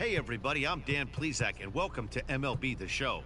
Hey everybody, I'm Dan Plesac and welcome to MLB The Show.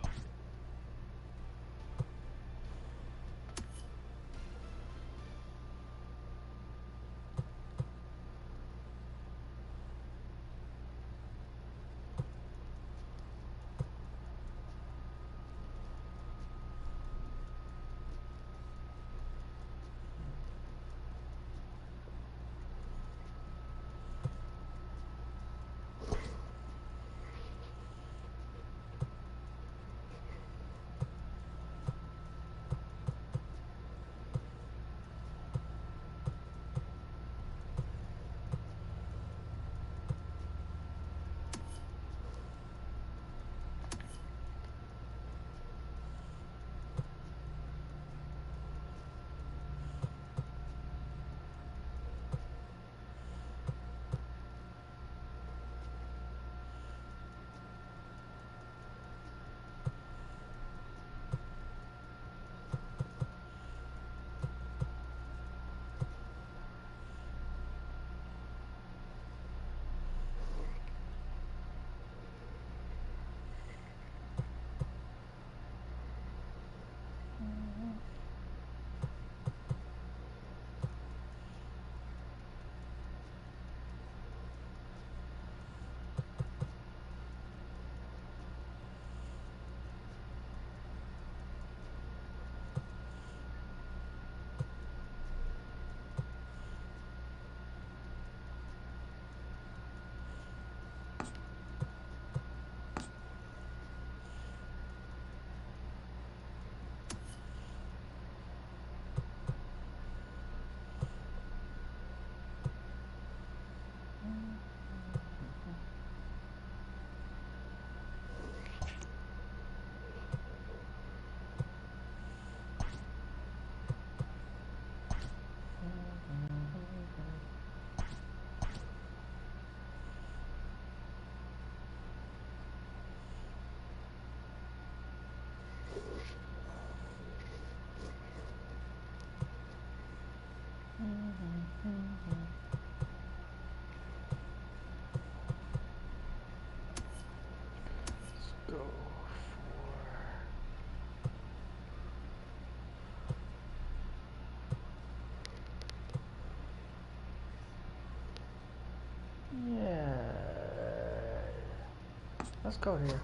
Let's go here.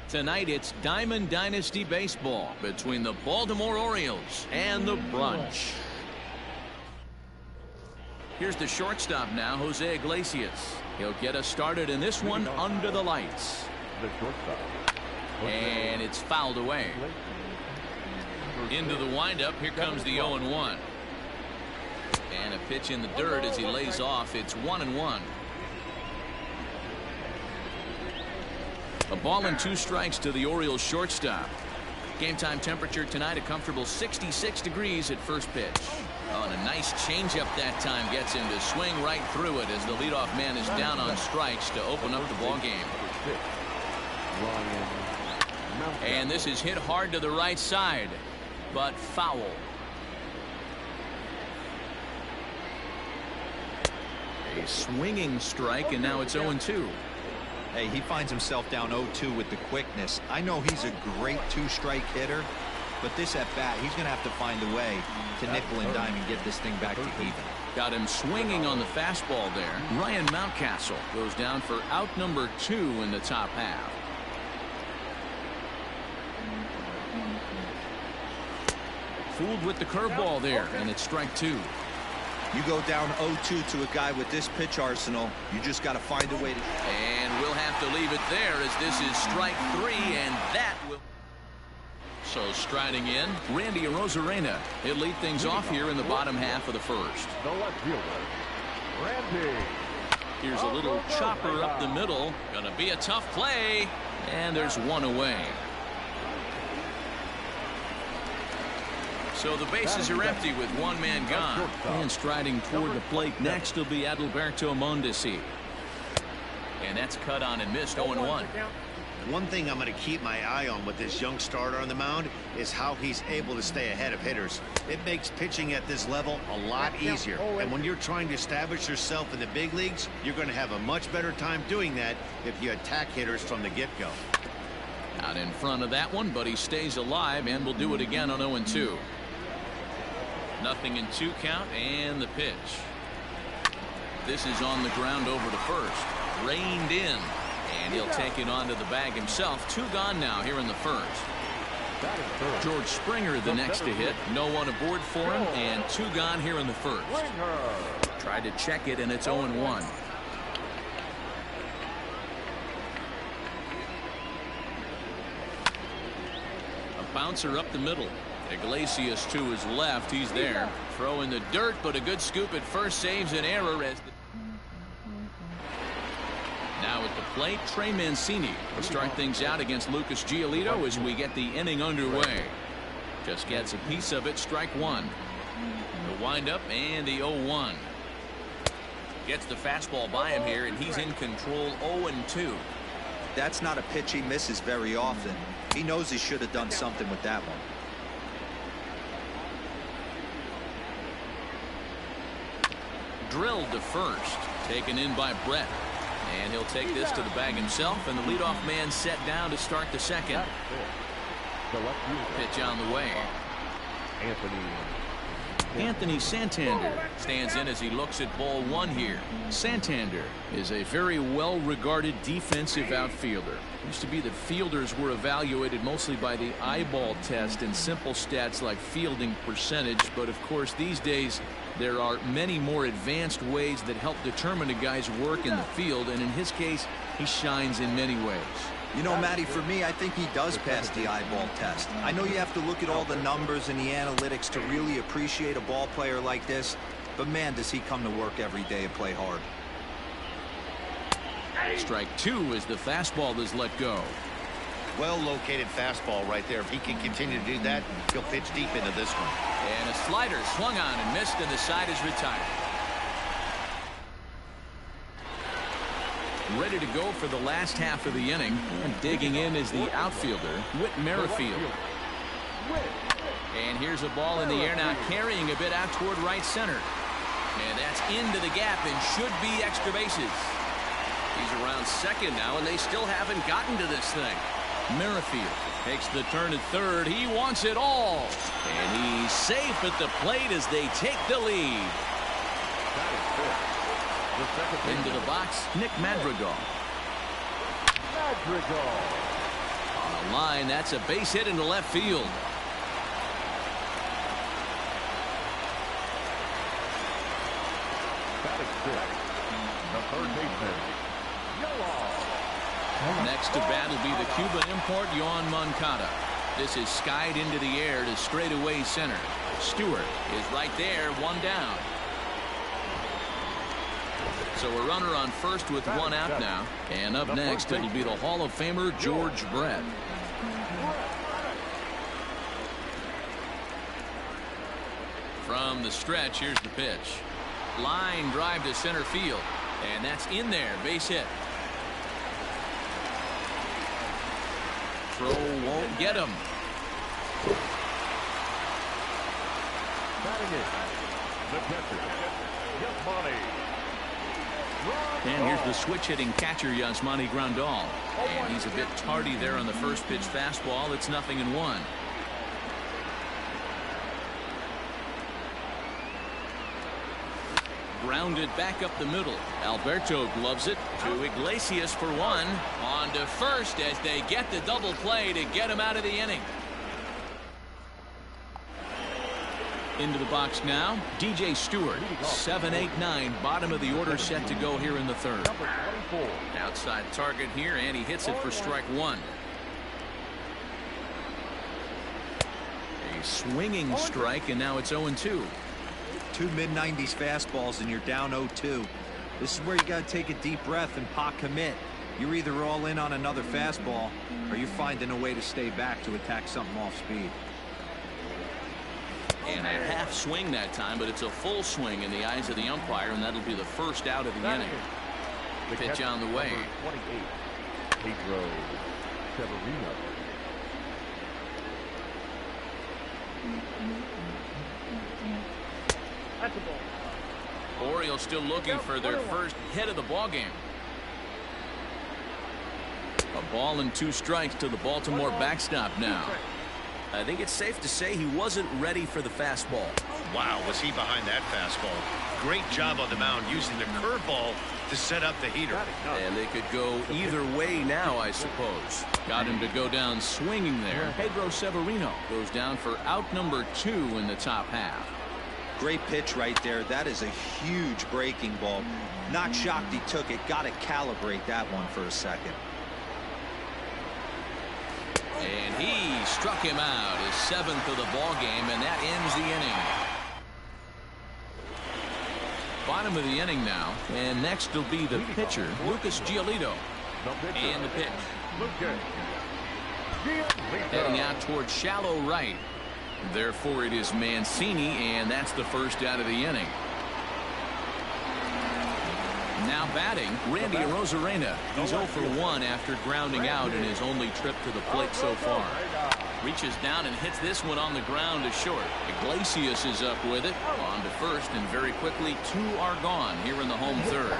Tonight it's Diamond Dynasty Baseball between the Baltimore Orioles and the Brunch. Here's the shortstop now, Jose Iglesias. He'll get us started in this one under the lights. And it's fouled away. Into the windup, here comes the 0-1. And a pitch in the dirt as he lays off. It's 1-1. A ball and 2 strikes to the Orioles shortstop. Game time temperature tonight a comfortable 66 degrees at first pitch. Oh, and a nice changeup that time gets him to swing right through it as the leadoff man is down on strikes to open up the ball game. And this is hit hard to the right side, but foul. A swinging strike, and now it's 0-2. Hey, he finds himself down 0-2 with the quickness. I know he's a great 2-strike hitter, but this at bat, he's going to have to find a way to nickel and dime and get this thing back to even. Got him swinging on the fastball there. Ryan Mountcastle goes down for out number 2 in the top half. Fooled with the curveball there, and it's strike 2. You go down 0-2 to a guy with this pitch arsenal, you just got to find a way to... And we'll have to leave it there as this is strike 3, and that will... So striding in, Randy Arozarena. He'll lead things off here in the bottom half of the first. The left fielder, Randy. Here's a little chopper up the middle. Gonna be a tough play. And there's one away. So the bases are empty with one man gone. And striding toward the plate next will be Adalberto Mondesi. And that's cut on and missed 0-1. One thing I'm going to keep my eye on with this young starter on the mound is how he's able to stay ahead of hitters. It makes pitching at this level a lot easier. And when you're trying to establish yourself in the big leagues, you're going to have a much better time doing that if you attack hitters from the get-go. Out in front of that one, but he stays alive and will do it again on 0-2. Nothing in 2 count, and the pitch. This is on the ground over to first. Reined in. And he'll take it onto the bag himself. 2 gone now here in the first. George Springer the next to hit. No one aboard for him, and 2 gone here in the first. Tried to check it, and it's 0-1. A bouncer up the middle. Iglesias to his left. He's there. Throw in the dirt, but a good scoop at first saves an error as the now at the plate, Trey Mancini will start things out against Lucas Giolito as we get the inning underway. Just gets a piece of it, strike 1. The windup and the 0-1. Gets the fastball by him here, and he's in control 0-2. That's not a pitch he misses very often. He knows he should have done something with that one. Drilled to first, taken in by Brett. And he'll take this to the bag himself, and the leadoff man set down to start the second. Pitch on the way. Anthony Santander stands in as he looks at ball 1 here. Santander is a very well-regarded defensive outfielder. Used to be that fielders were evaluated mostly by the eyeball test and simple stats like fielding percentage, but of course these days there are many more advanced ways that help determine a guy's work in the field, and in his case he shines in many ways. You know, Matty, for me, I think he does pass the eyeball test. I know you have to look at all the numbers and the analytics to really appreciate a ball player like this, but man, does he come to work every day and play hard. Strike 2 as the fastball is let go. Well-located fastball right there. If he can continue to do that, he'll pitch deep into this one. And a slider swung on and missed, and the side is retired. Ready to go for the last half of the inning, and digging in is the outfielder, Whit Merrifield. And here's a ball in the air now, carrying a bit out toward right center. And that's into the gap and should be extra bases. He's around second now, and they still haven't gotten to this thing. Merrifield takes the turn at third. He wants it all. And he's safe at the plate as they take the lead. Into the box, Nick Madrigal. On the line, that's a base hit into left field. Next to bat will be the Cuban import, Yoan Moncada. This is skied into the air to straightaway center. Stewart is right there, 1 down. So a runner on first with 1 out now. And up next, it'll be the Hall of Famer, George Brett. From the stretch, here's the pitch. Line drive to center field. And that's in there, base hit. Throw won't get him. And here's the switch hitting catcher, Yasmani Grandal. And he's a bit tardy there on the first pitch fastball. It's 0-1. Grounded back up the middle. Alberto gloves it to Iglesias for 1. On to first as they get the double play to get him out of the inning. Into the box now, DJ Stewart. 7-8-9, bottom of the order, set to go here in the third. Outside target here, and he hits it for strike 1. swinging strike, and now it's 0-2. Two mid-90s fastballs and you're down 0-2. This is where you got to take a deep breath and pot commit. You're either all in on another fastball or you're finding a way to stay back to attack something off speed. And a half swing that time, but it's a full swing in the eyes of the umpire, and that'll be the first out of the inning. Pitch on the way. 28, Pedro Severino. That's a ball. Orioles still looking for their first hit of the ball game. A ball and 2 strikes to the Baltimore backstop now. I think it's safe to say he wasn't ready for the fastball. Wow, was he behind that fastball. Great job on the mound using the curveball to set up the heater. And they could go either way now, I suppose. Got him to go down swinging there. Pedro Severino goes down for out number 2 in the top half. Great pitch right there. That is a huge breaking ball. Not shocked he took it. Got to calibrate that one for a second. And he struck him out, his 7th of the ball game, and that ends the inning. Bottom of the inning now, and next will be the pitcher, Lucas Giolito. And the pitch. Heading out towards shallow right. Therefore, it is Mancini, and that's the first out of the inning. Now batting, Randy Arozarena. He's 0 for 1 after grounding out in his only trip to the plate so far. Reaches down and hits this one on the ground to short. Iglesias is up with it. On to first, and very quickly 2 are gone here in the home third.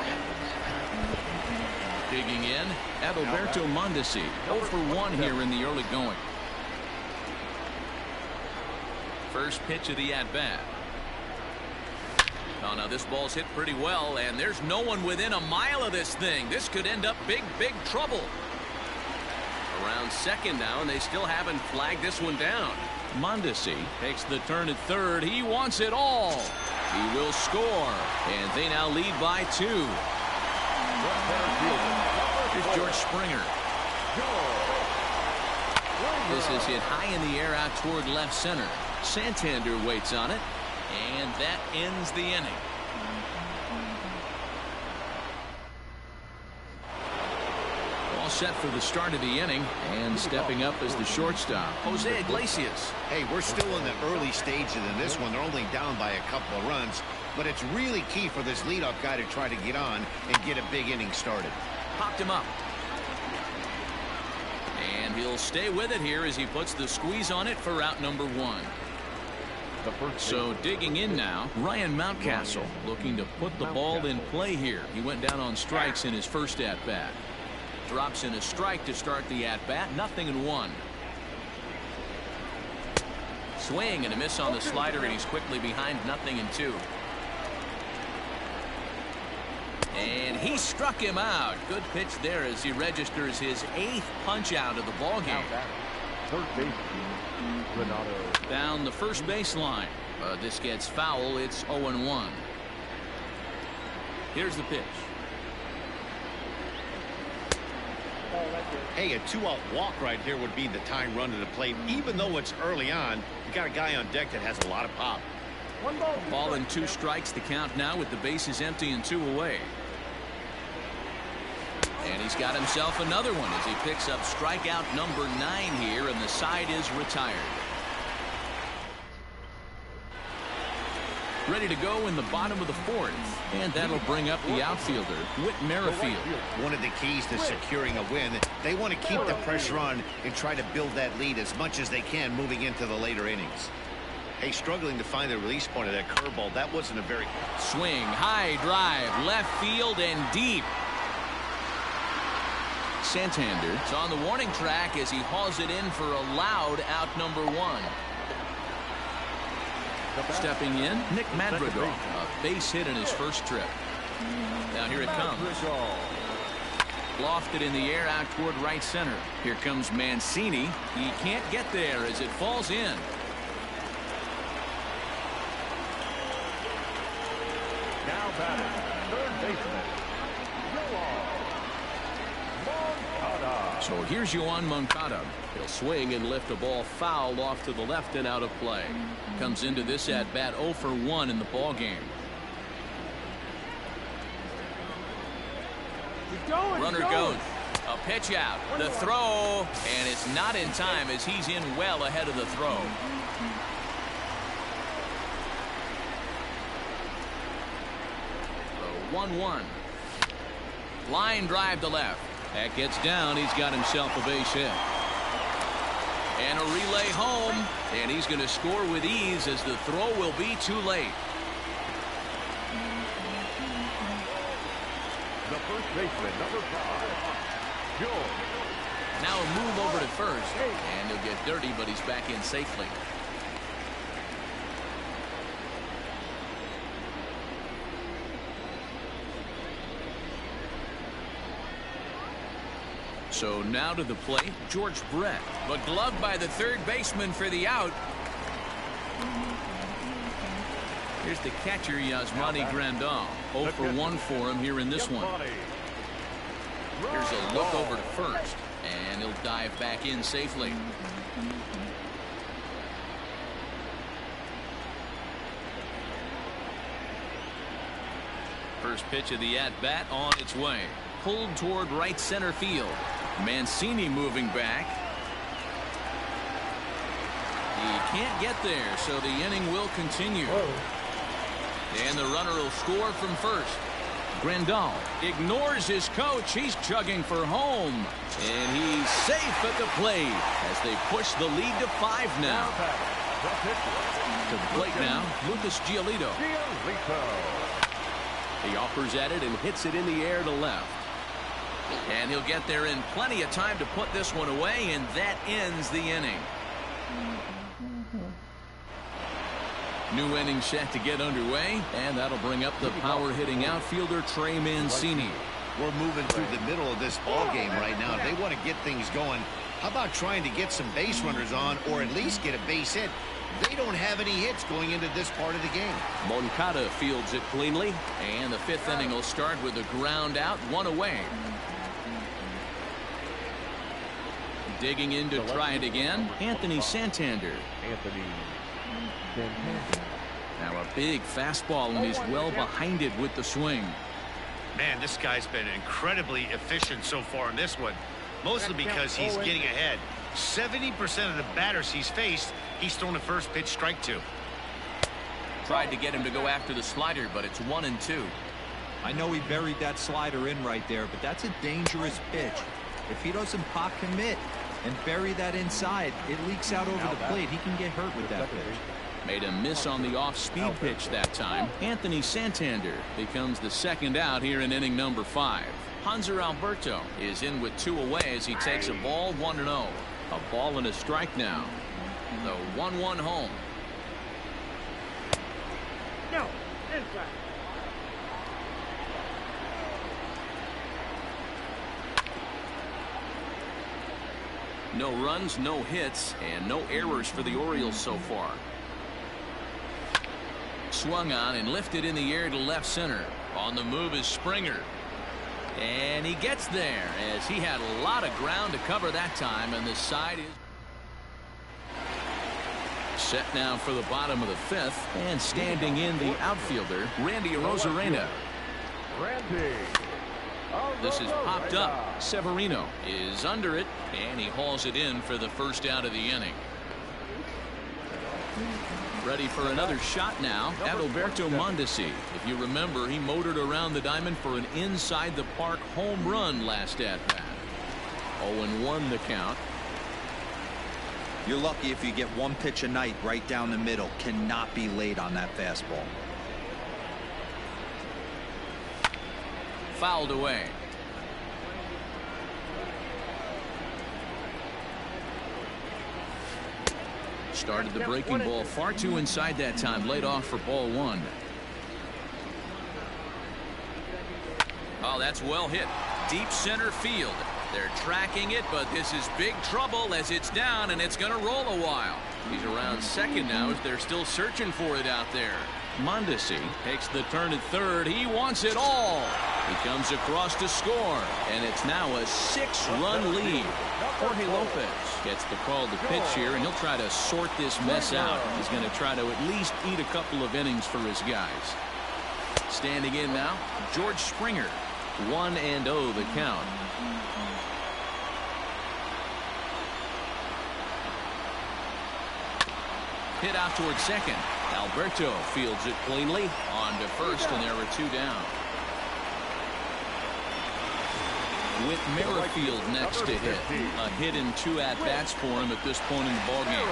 Digging in, Adalberto Mondesi. 0 for 1 here in the early going. First pitch of the at-bat. Oh, now this ball's hit pretty well, and there's no one within a mile of this thing. This could end up big trouble. Around second now, and they still haven't flagged this one down. Mondesi takes the turn at third. He wants it all. He will score, and they now lead by 2. Here's George Springer. This is hit high in the air out toward left center. Santander waits on it. And that ends the inning. All set for the start of the inning, and stepping up as the shortstop, Jose Iglesias. Hey, we're still in the early stages of this one. They're only down by a couple of runs, but it's really key for this leadoff guy to try to get on and get a big inning started. Popped him up. And he'll stay with it here as he puts the squeeze on it for out number 1. So digging in now, Ryan Mountcastle looking to put the ball in play here. He went down on strikes in his first at-bat. Drops in a strike to start the at-bat. 0-1. Swing and a miss on the slider, and he's quickly behind 0-2. And he struck him out. Good pitch there as he registers his 8th punch out of the ball game. Third base, Renato. Down the first baseline. This gets foul. It's 0-1. Here's the pitch. Hey, a 2-out walk right here would be the tying run to the plate. Even though it's early on, you got a guy on deck that has a lot of pop. Ball and 2 strikes, the count now with the bases empty and 2 away. And he's got himself another one as he picks up strikeout number 9 here, and the side is retired. Ready to go in the bottom of the 4th, and that'll bring up the outfielder, Whit Merrifield. One of the keys to securing a win, they want to keep the pressure on and try to build that lead as much as they can moving into the later innings. Hey, struggling to find the release point of that curveball. That wasn't a very... Swing, high drive, left field and deep. Santander is on the warning track as he hauls it in for a loud out number 1. Stepping in, Nick Madrigal, a base hit in his first trip. Now here it comes. Lofted in the air out toward right center. Here comes Mancini. He can't get there as it falls in. Now batting, third baseman, So here's Yoan Moncada. He'll swing and lift a ball foul off to the left and out of play. Comes into this at bat 0 for 1 in the ball game. Runner goes. A pitch out. The throw. And it's not in time as he's in well ahead of the throw. The 1-1. Line drive to left. That gets down. He's got himself a base hit. And a relay home. And he's going to score with ease as the throw will be too late. The first baseman, number 5, George. Now a move over to first. And he'll get dirty, but he's back in safely. So now to the plate, George Brett. But gloved by the third baseman for the out. Here's the catcher, Yasmani Grandal. 0 for 1 for him here in this one. Here's a look over to first. And he'll dive back in safely. First pitch of the at-bat on its way. Pulled toward right center field. Mancini moving back. He can't get there, so the inning will continue. And the runner will score from first. Grandal ignores his coach. He's chugging for home. And he's safe at the plate as they push the lead to 5 now. To the plate now, Lucas Giolito. He offers at it and hits it in the air to left. And he'll get there in plenty of time to put this one away, and that ends the inning. New inning set to get underway, and that'll bring up the power-hitting outfielder Trey Mancini. We're moving through the middle of this ball game right now. If they want to get things going, how about trying to get some base runners on, or at least get a base hit? They don't have any hits going into this part of the game. Moncada fields it cleanly, and the 5th inning will start with a ground out, 1 away. Digging in to try it again, Anthony Santander. Now a big fastball, and he's well behind it with the swing. Man, this guy's been incredibly efficient so far in this one, mostly because he's getting ahead. 70% of the batters he's faced, he's thrown a first pitch strike to. Tried to get him to go after the slider, but it's 1-2. I know he buried that slider in right there, but that's a dangerous pitch. If he doesn't pop commit and bury that inside, it leaks out over the plate. He can get hurt with that pitch. Made a miss on the off-speed pitch that time. Anthony Santander becomes the second out here in inning number 5. Hanser Alberto is in with 2 away as he takes a ball 1-0. A ball and a strike now. The 1-1 home. No, inside. No runs, no hits, and no errors for the Orioles so far. Swung on and lifted in the air to left center. On the move is Springer. And he gets there as he had a lot of ground to cover that time, and the side is set now for the bottom of the 5th, and standing in the outfielder, Randy Arozarena. This is popped up. Severino is under it, and he hauls it in for the first out of the inning. Ready for another shot now, Adalberto Mondesi. If you remember, he motored around the diamond for an inside-the-park home run last at-bat. 0-1 the count. You're lucky if you get 1 pitch a night right down the middle. Cannot be late on that fastball. Fouled away. Started the breaking ball far too inside that time. Laid off for ball 1. Oh, that's well hit. Deep center field. They're tracking it, but this is big trouble as it's down, and it's going to roll a while. He's around second now as they're still searching for it out there. Mondesi takes the turn at third. He wants it all. He comes across to score, and it's now a 6-run lead. Jorge Lopez gets the call to pitch here, and he'll try to sort this mess out. He's going to try to at least eat a couple of innings for his guys. Standing in now, George Springer. 1-0 the count. Hit out towards second. Alberto fields it cleanly. On to first, and there are 2 down. With Merrifield next to hit. A hit in 2 at-bats for him at this point in the ballgame.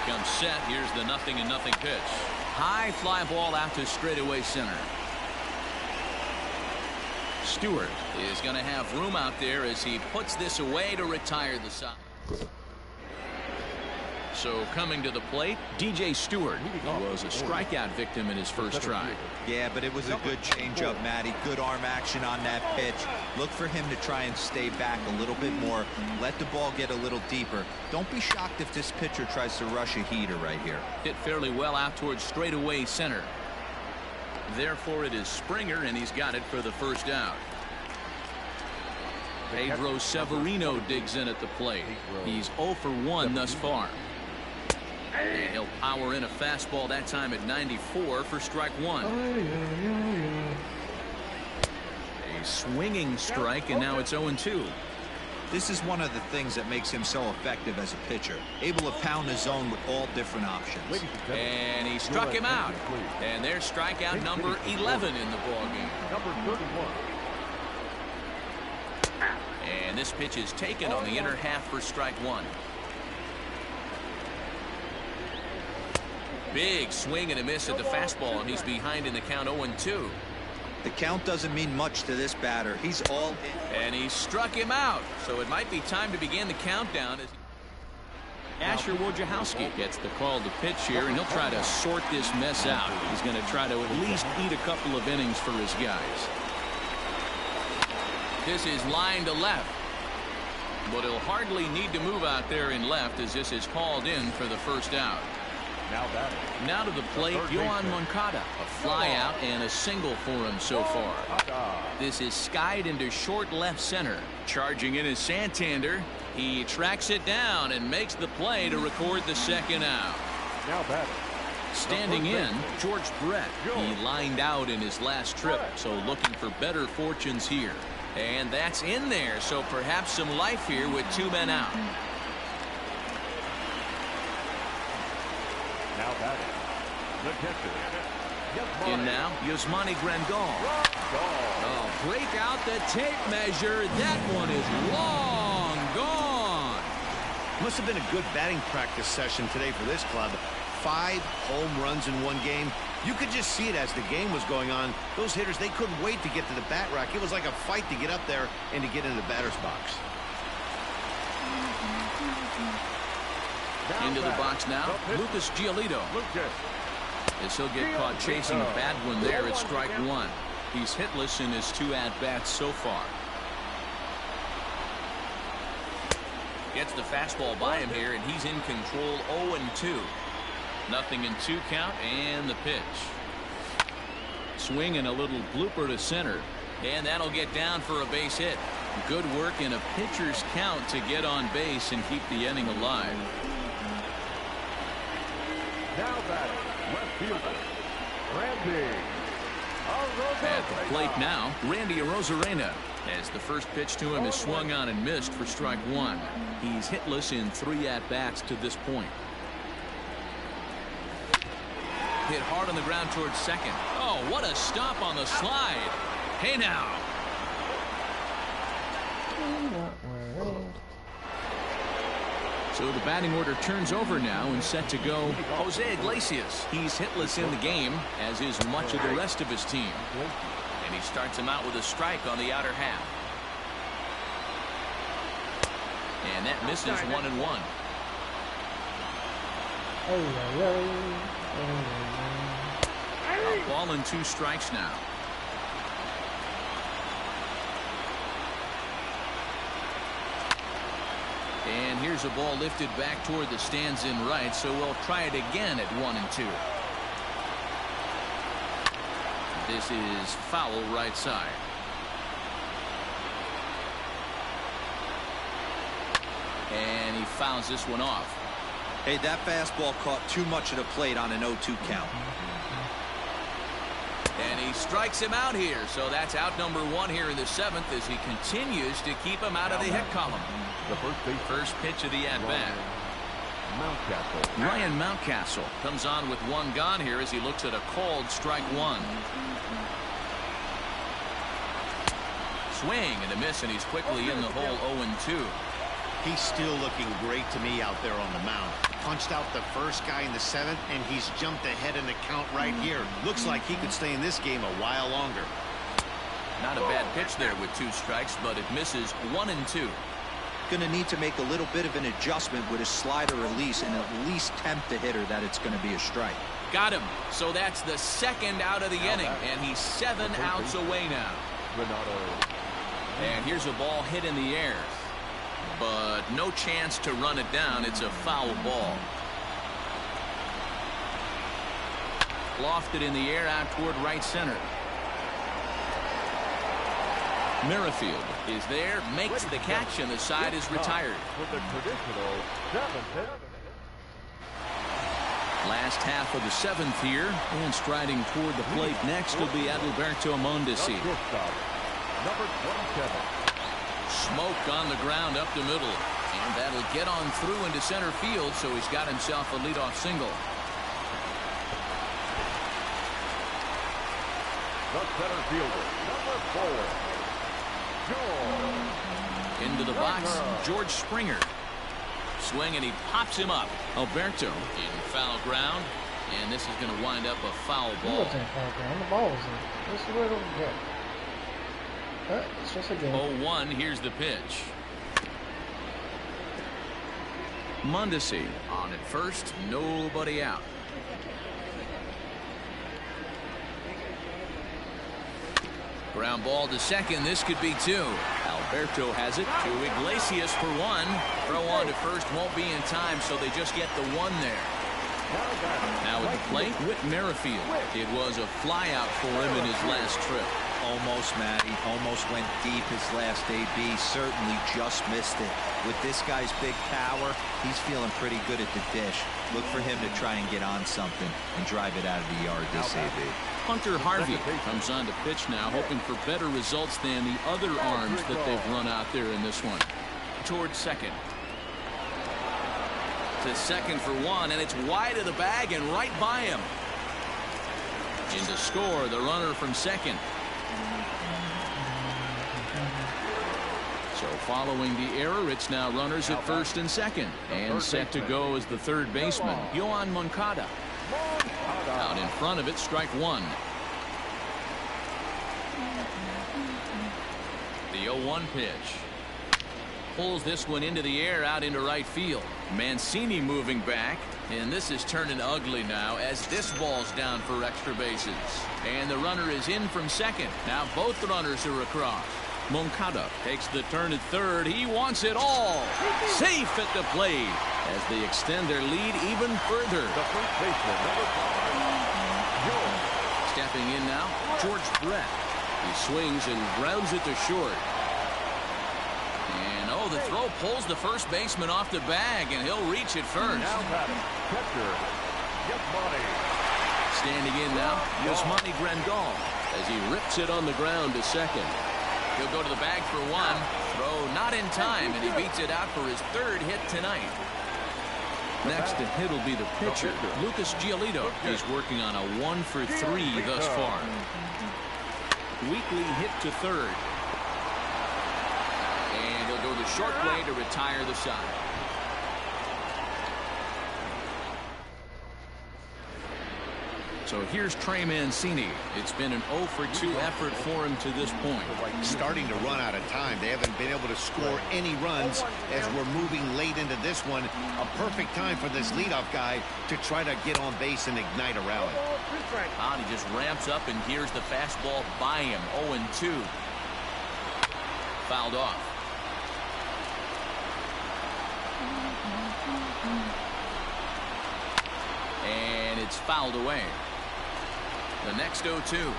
Comes set. Here's the 0-0 pitch. High fly ball out to straightaway center. Stewart is going to have room out there as he puts this away to retire the side. So coming to the plate, DJ Stewart. He was a strikeout victim in his first try. Yeah, but it was a good changeup, Matty. Good arm action on that pitch. Look for him to try and stay back a little bit more. Let the ball get a little deeper. Don't be shocked if this pitcher tries to rush a heater right here. Hit fairly well out towards straightaway center. Therefore, it is Springer, and he's got it for the first out. Pedro Severino digs in at the plate. He's 0 for 1 thus far. And he'll power in a fastball that time at 94 for strike 1. A swinging strike, and now it's 0-2. This is one of the things that makes him so effective as a pitcher. Able to pound the zone with all different options. And he struck him out. And there's strikeout number 11 in the ballgame. Number 31. And this pitch is taken on the inner half for strike 1. Big swing and a miss at the fastball, and he's behind in the count 0-2. The count doesn't mean much to this batter. He's all in. And he struck him out. So it might be time to begin the countdown. Asher Wojciechowski gets the call to pitch here, and he'll try to sort this mess out. He's going to try to at least eat a couple of innings for his guys. This is line to left. But he'll hardly need to move out there in left as this is called in for the first out. Now to the plate, Yohan Moncada. A fly out and a single for him so far. This is skied into short left center. Charging in is Santander. He tracks it down and makes the play to record the second out. Standing in, George Brett. He lined out in his last trip, so looking for better fortunes here. And that's in there, so perhaps some life here with 2 men out. In now, Yasmani Grandal. Oh, break out the tape measure. That one is long gone. Must have been a good batting practice session today for this club. 5 home runs in 1 game. You could just see it as the game was going on. Those hitters, they couldn't wait to get to the bat rack. It was like a fight to get up there and to get into the batter's box. Into the box now, Lucas Giolito. As he'll get caught chasing a bad one there at strike 1. He's hitless in his 2 at-bats so far. Gets the fastball by him here, and he's in control. 0-2. 0-2 count, and the pitch. Swing and a little blooper to center, and that'll get down for a base hit. Good work in a pitcher's count to get on base and keep the inning alive. Now batting, left fielder, Randy At the plate now, Randy Arozarena, as the first pitch to him is swung on and missed for strike 1. He's hitless in 3 at-bats to this point. Hit hard on the ground towards second. Oh, what a stop on the slide. Hey now. So the batting order turns over now and set to go Jose Iglesias. He's hitless in the game, as is much of the rest of his team. And he starts him out with a strike on the outer half. And that misses 1-1. A ball and 2 strikes now. And here's a ball lifted back toward the stands in right, so we'll try it again at 1-2. This is foul right side. And he fouls this one off. Hey, that fastball caught too much of the plate on an 0-2 count. And he strikes him out here. So that's out number 1 here in the 7th as he continues to keep him out of the hit column. The first pitch of the at-bat. Mountcastle. Ryan Mountcastle comes on with 1 gone here as he looks at a called strike 1. Swing and a miss, and he's quickly in the hole 0-2. He's still looking great to me out there on the mound. Punched out the first guy in the 7th, and he's jumped ahead in the count right here. Looks like he could stay in this game a while longer. Not a bad pitch there with 2 strikes, but it misses 1-2. Going to need to make a little bit of an adjustment with his slider release and at least tempt the hitter that it's going to be a strike. Got him. So that's the 2nd out of the inning, and he's 7 outs away now. And here's a ball hit in the air, but no chance to run it down. It's a foul ball. Lofted in the air out toward right center. Merrifield is there, makes the catch, and the side is retired. With the traditional 7th. Last half of the 7th here, and striding toward the plate next will be Adalberto Mondesi. Number 27. Smoke on the ground up the middle, and that'll get on through into center field, so he's got himself a leadoff single. The center fielder, number 4. Into the box, George Springer. Swing, and he pops him up. Alberto in foul ground, and this is going to wind up a foul ball. It wasn't foul ground. The ball was in. Just a little bit. It's just a game. 0-1, here's the pitch. Mondesi on at first, nobody out. Ground ball to second. This could be 2. Alberto has it to Iglesias for 1. Throw on to first won't be in time, so they just get the 1 there. Now at the plate, Whit Merrifield. It was a flyout for him in his last trip. Almost, Matty. Almost went deep his last AB. Certainly just missed it. With this guy's big power, he's feeling pretty good at the dish. Look for him to try and get on something and drive it out of the yard this AB. Hunter Harvey comes on to pitch now, hoping for better results than the other arms that they've run out there in this one. Towards second. To second for 1, and it's wide of the bag and right by him. In to score, the runner from second. So following the error, it's now runners at first and second. And set to go is the third baseman, Yohan Moncada. Out in front of it, strike 1. The 0-1 pitch. Pulls this one into the air out into right field. Mancini moving back, and this is turning ugly now as this ball's down for extra bases. And the runner is in from second. Now both runners are across. Moncada takes the turn at third. He wants it all. Safe at the plate as they extend their lead even further. The first baseman, number 5. Stepping in now, George Brett. He swings and grounds it to short. And oh, the throw pulls the first baseman off the bag, and he'll reach it first. Now batting, catcher, Yasmani. Standing in now, Yasmani Grandal as he rips it on the ground to second. He'll go to the bag for 1. Throw not in time, and he beats it out for his 3rd hit tonight. Next to hit will be the pitcher, Lucas Giolito. He's working on a 1 for 3 thus far. Weekly hit to third. And he'll go the short way to retire the side. So here's Trey Mancini. It's been an 0 for 2 effort for him to this point. Starting to run out of time. They haven't been able to score any runs as we're moving late into this one. A perfect time for this leadoff guy to try to get on base and ignite a rally. And he just ramps up, and here's the fastball by him. 0-2. Fouled off. And it's fouled away. The next 0-2.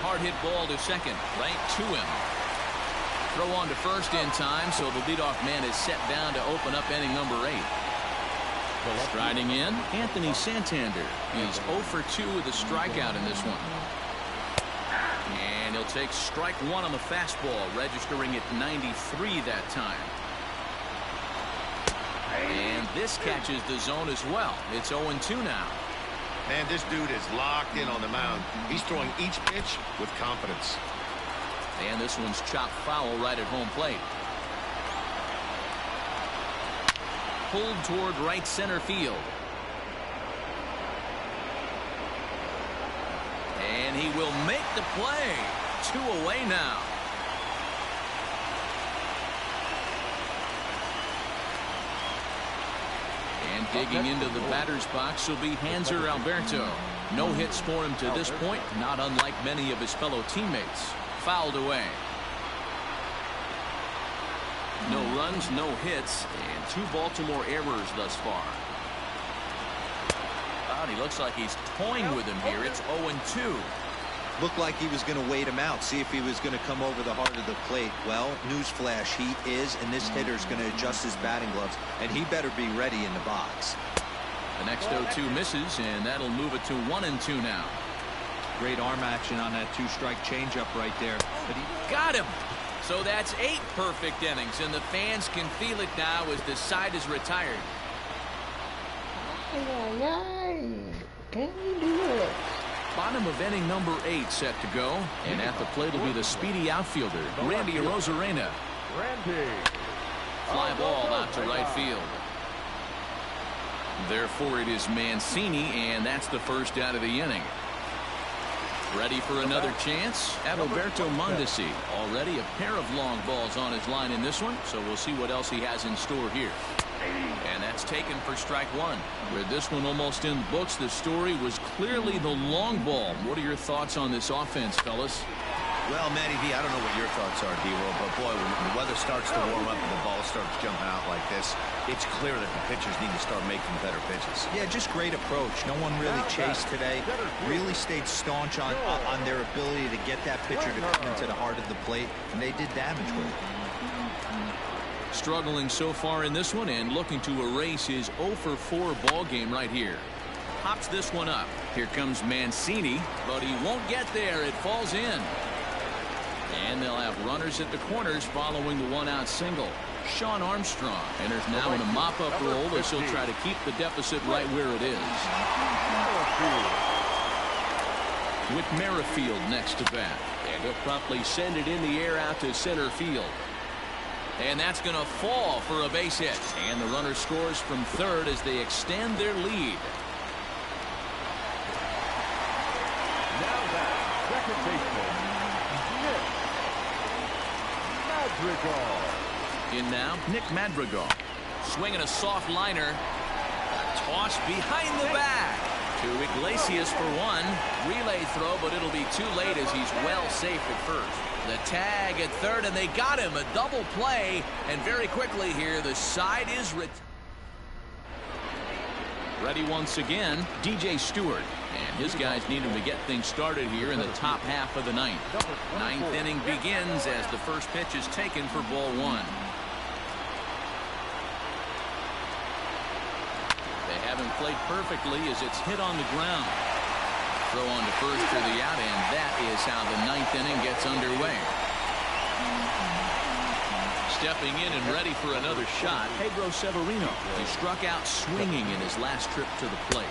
Hard hit ball to second, right to him. Throw on to first in time, so the leadoff man is set down to open up inning number 8. Striding in, Anthony Santander. He's 0 for 2 with a strikeout in this one. And he'll take strike 1 on the fastball, registering at 93 that time. And this catches the zone as well. It's 0-2 now. Man, this dude is locked in on the mound. He's throwing each pitch with confidence. And this one's chopped foul right at home plate. Pulled toward right center field. And he will make the play. 2 away now. And digging into the batter's box will be Hanser Alberto. No hits for him to this point, not unlike many of his fellow teammates. Fouled away. No runs, no hits, and 2 Baltimore errors thus far. Wow, he looks like he's toying with him here. It's 0-2. Looked like he was going to wait him out, see if he was going to come over the heart of the plate. Well, newsflash, he is, and this hitter's going to adjust his batting gloves, and he better be ready in the box. The next 0-2 misses, and that'll move it to 1-2 now. Great arm action on that 2-strike changeup right there. But he got him. So that's 8 perfect innings, and the fans can feel it now as the side is retired. Can we do it? Bottom of inning number 8 set to go, and at the plate will be the speedy outfielder, Randy Arozarena. Randy. Fly ball out to right field. Therefore, it is Mancini, and that's the first out of the inning. Ready for another chance? Adalberto Mondesi. Already a pair of long balls on his line in this one, so we'll see what else he has in store here. And that's taken for strike 1. With this one almost in the books, the story was clearly the long ball. What are your thoughts on this offense, fellas? Well, Matty V, I don't know what your thoughts are, D-Roll, but boy, when the weather starts to warm up and the ball starts jumping out like this, it's clear that the pitchers need to start making better pitches. Yeah, just great approach. No one really chased today. Really stayed staunch on their ability to get that pitcher to come into the heart of the plate, and they did damage with it. Struggling so far in this one and looking to erase his 0 for 4 ball game right here. Pops this one up. Here comes Mancini, but he won't get there. It falls in. And they'll have runners at the corners following the 1-out single. Sean Armstrong enters now in a mop-up role as he'll try to keep the deficit right where it is. With Merrifield next to bat. And he'll promptly send it in the air out to center field. And that's going to fall for a base hit. And the runner scores from third as they extend their lead. Now that second baseman, Madrigal. In now, Nick Madrigal. Swinging a soft liner. A toss behind the back. To Iglesias for 1. Relay throw, but it'll be too late as he's well safe at first. The tag at third, and they got him. A double play. And very quickly here, the side is ready once again, DJ Stewart. And his guys need him to get things started here in the top half of the ninth. Ninth inning begins as the first pitch is taken for ball 1. They haven't played perfectly as it's hit on the ground. Throw on to first for the out, and that is how the ninth inning gets underway. Stepping in and ready for another shot, Pedro Severino. He struck out swinging in his last trip to the plate.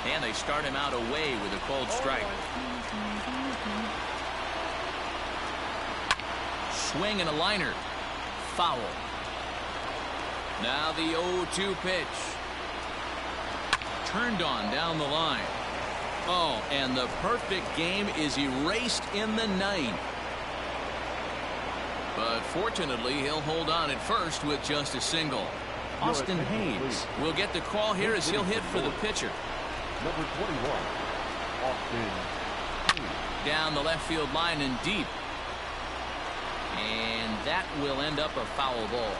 And they start him out away with a cold strike. Swing and a liner. Foul. Now the 0-2 pitch. Turned on down the line. Oh, and the perfect game is erased in the ninth. But fortunately, he'll hold on at first with just a single. Austin Hayes will get the call here as he'll hit for the pitcher. Number 21, Austin Hayes. Down the left field line and deep. And that will end up a foul ball.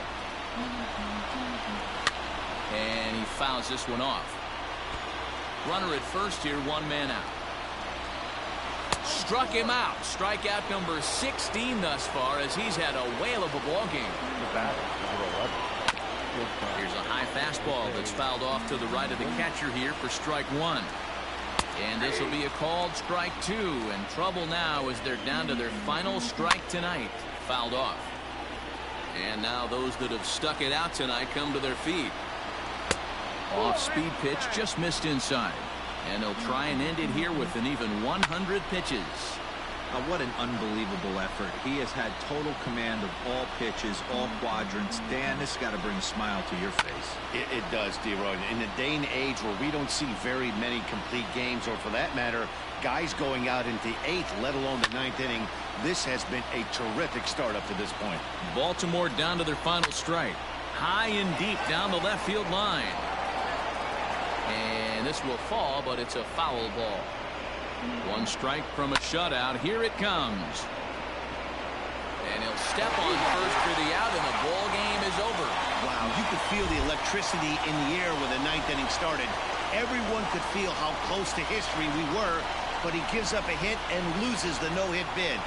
And he fouls this one off. Runner at first here, 1 man out. struck him out. Strikeout number 16 thus far, as he's had a whale of a ball game. Here's a high fastball that's fouled off to the right of the catcher here for strike one. And this will be a called strike two. And trouble now as they're down to their final strike tonight. Fouled off. And now those that have stuck it out tonight come to their feet. Off-speed pitch just missed inside. And they'll try and end it here with an even 100 pitches. What an unbelievable effort. He has had total command of all pitches, all quadrants. Dan, this has got to bring a smile to your face. It does, D-Roy. In the day and age where we don't see very many complete games, or for that matter, guys going out into the 8th, let alone the 9th inning, this has been a terrific start up to this point. Baltimore down to their final strike. High and deep down the left field line. And this will fall, but it's a foul ball. One strike from a shutout. Here it comes. And he'll step on first for the out, and the ball game is over. Wow, you could feel the electricity in the air when the 9th inning started. Everyone could feel how close to history we were, but he gives up a hit and loses the no-hit bid.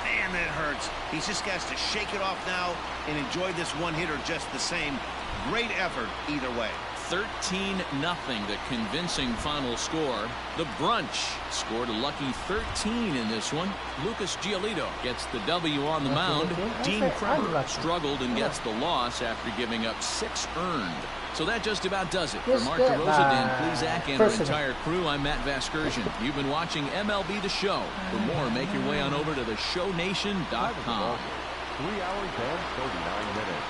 Man, that hurts. He just has to shake it off now and enjoy this one-hitter just the same. Great effort either way. 13-0, the convincing final score. The Brunch scored a lucky 13 in this one. Lucas Giolito gets the W on the mound. Dean Kremer struggled and gets the loss after giving up 6 earned. So that just about does it. For Mark DeRosa, Dan Plezak, and our entire crew, I'm Matt Vasgersian. You've been watching MLB The Show. For more, make your way on over to theshownation.com. 3 hours and 39 minutes.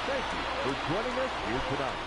Thank you for joining us here tonight.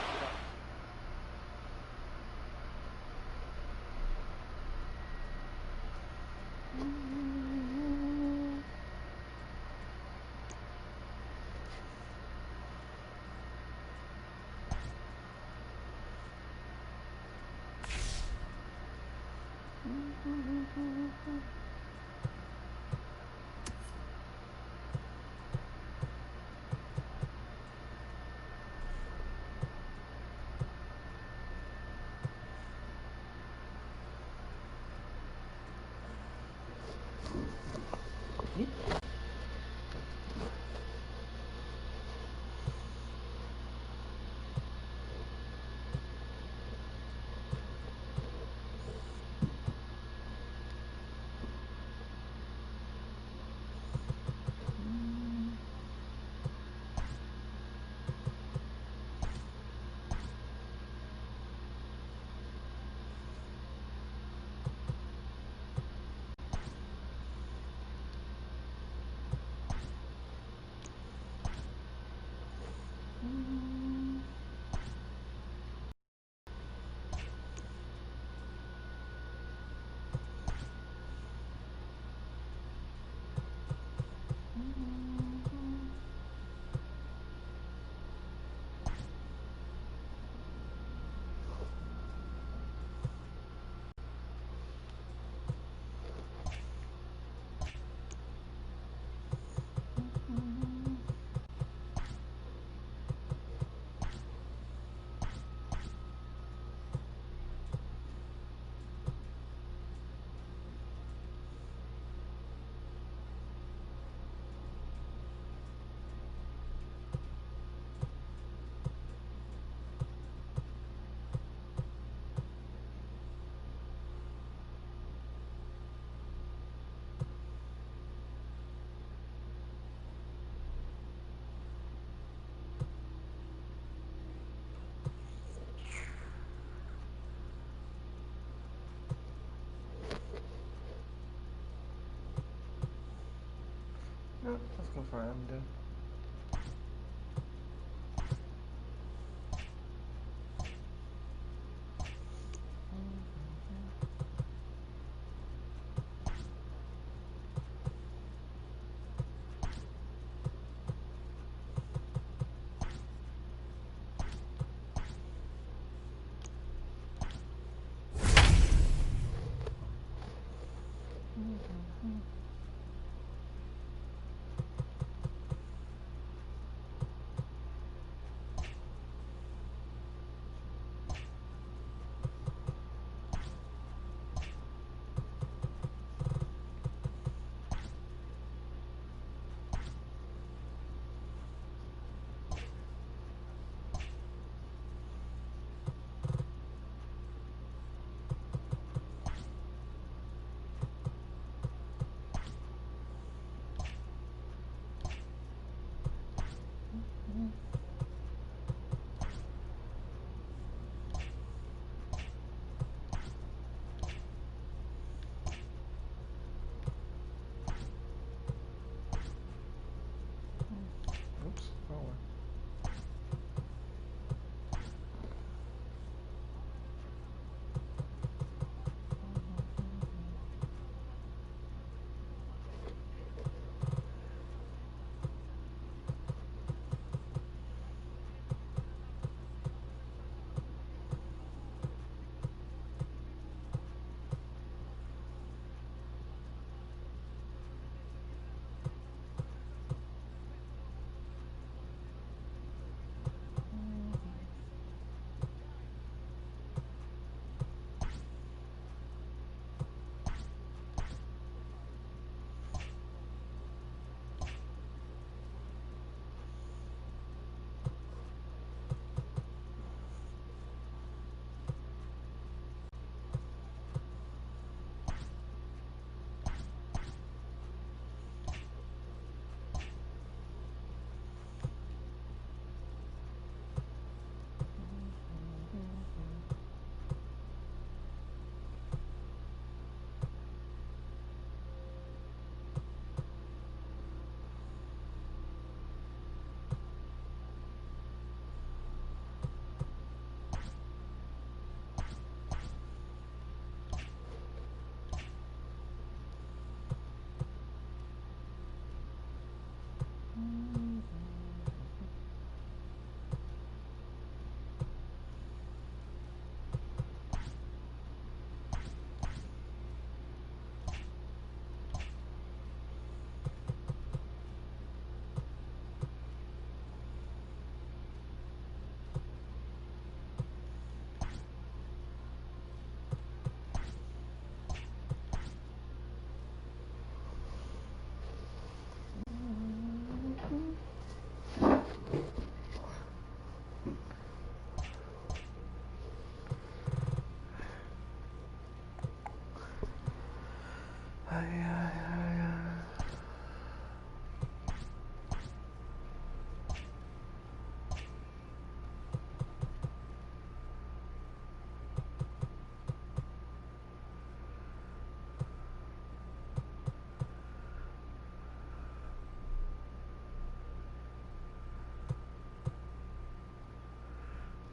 Let's go for him, dude.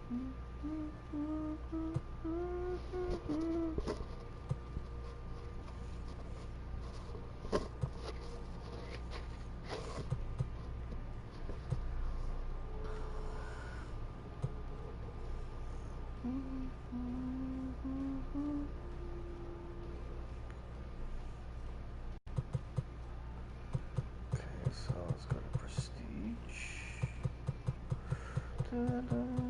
So let's go to Prestige. Ta-da.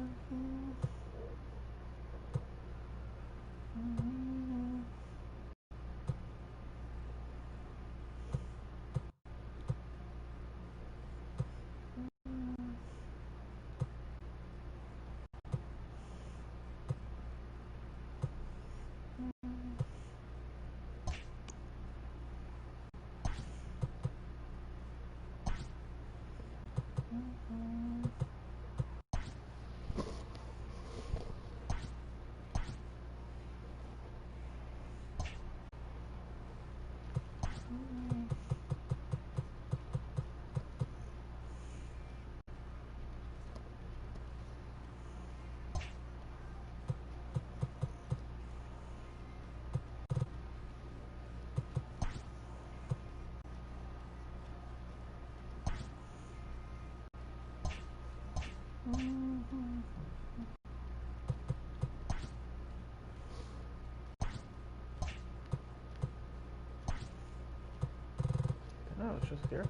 No, it's just here.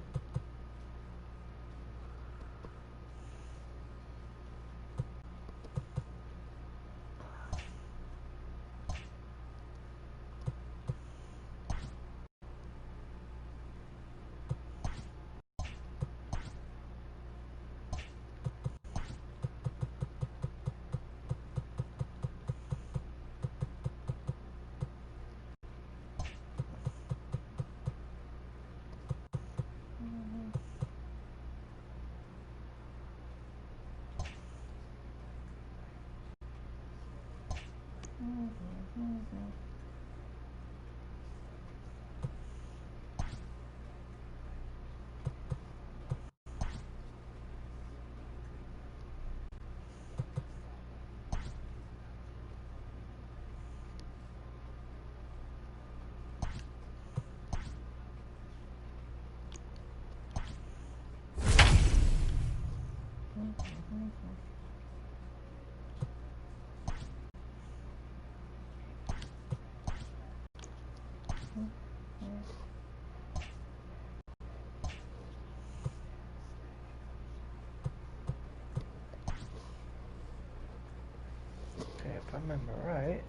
Okay, if I remember right.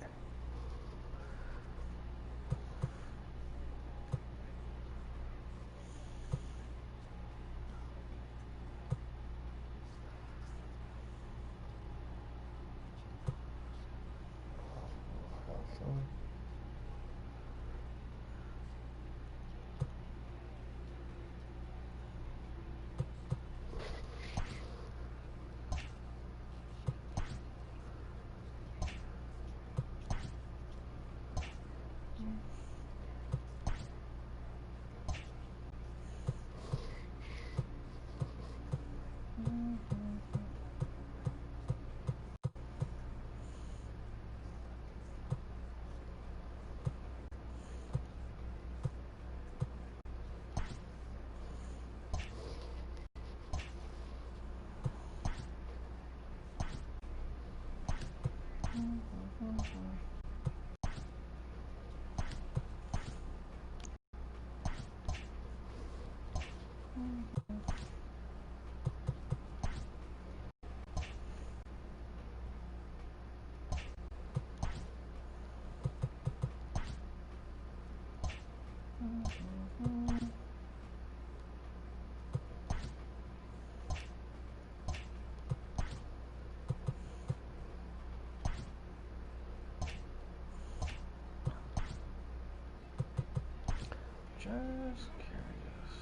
Just curious.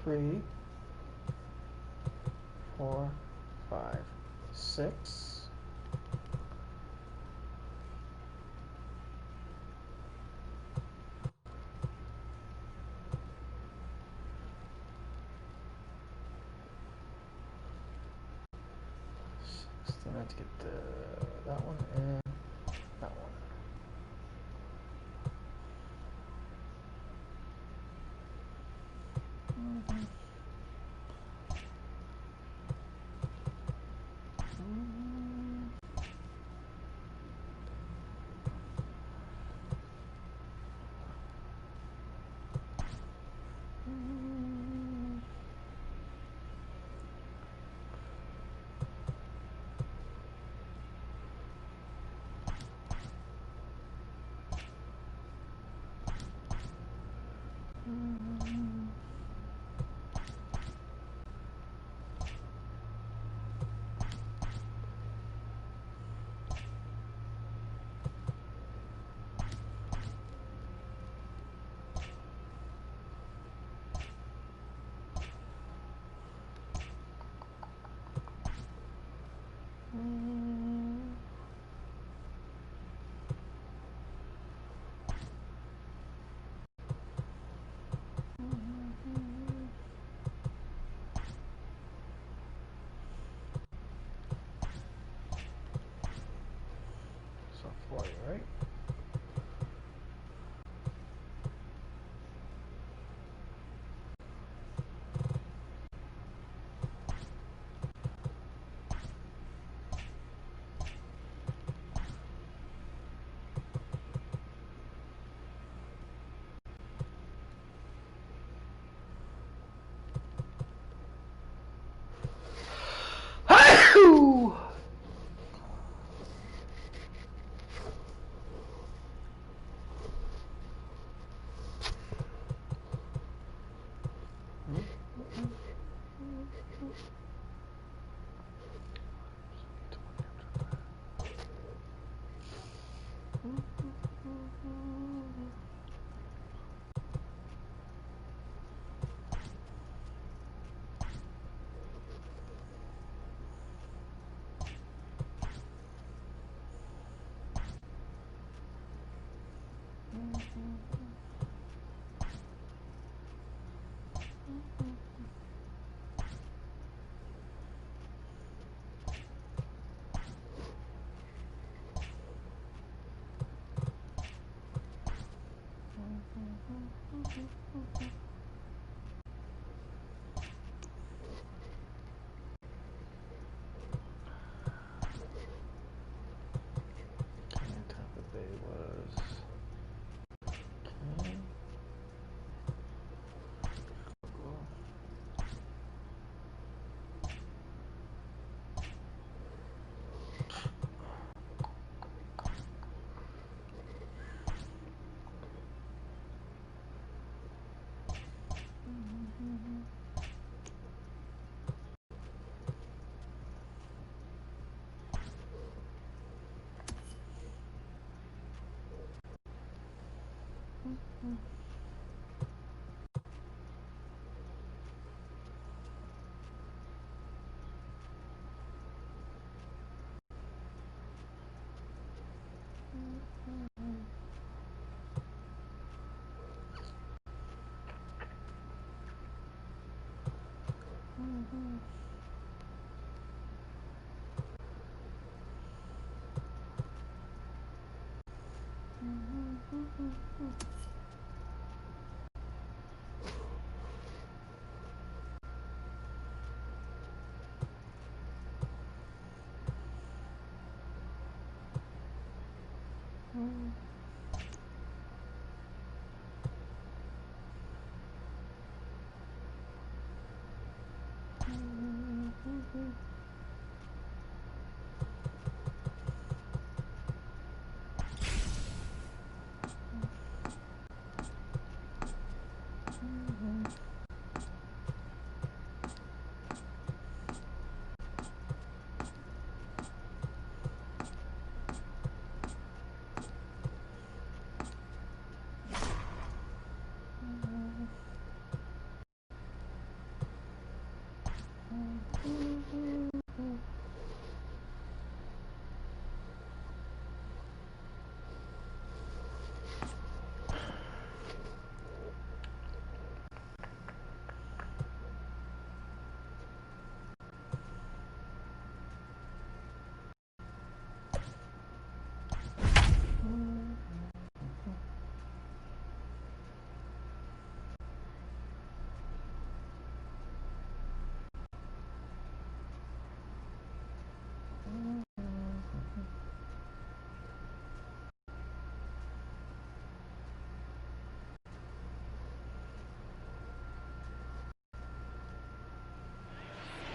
3, 4, 5, 6. Then I have to get that one and that one. So 40, right? Tampa Bay was okay.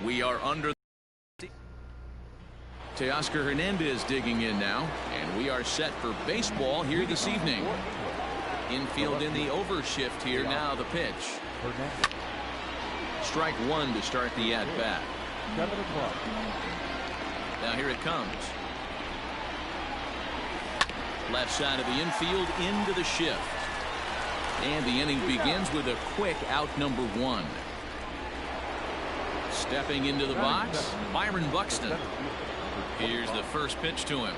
We are under. Teoscar Hernandez digging in now, and we are set for baseball here this evening. Infield in the overshift here now. The pitch. Strike one to start the at bat. Now here it comes. Left side of the infield into the shift, and the inning begins with a quick out number one. Stepping into the box, Byron Buxton. Here's the first pitch to him.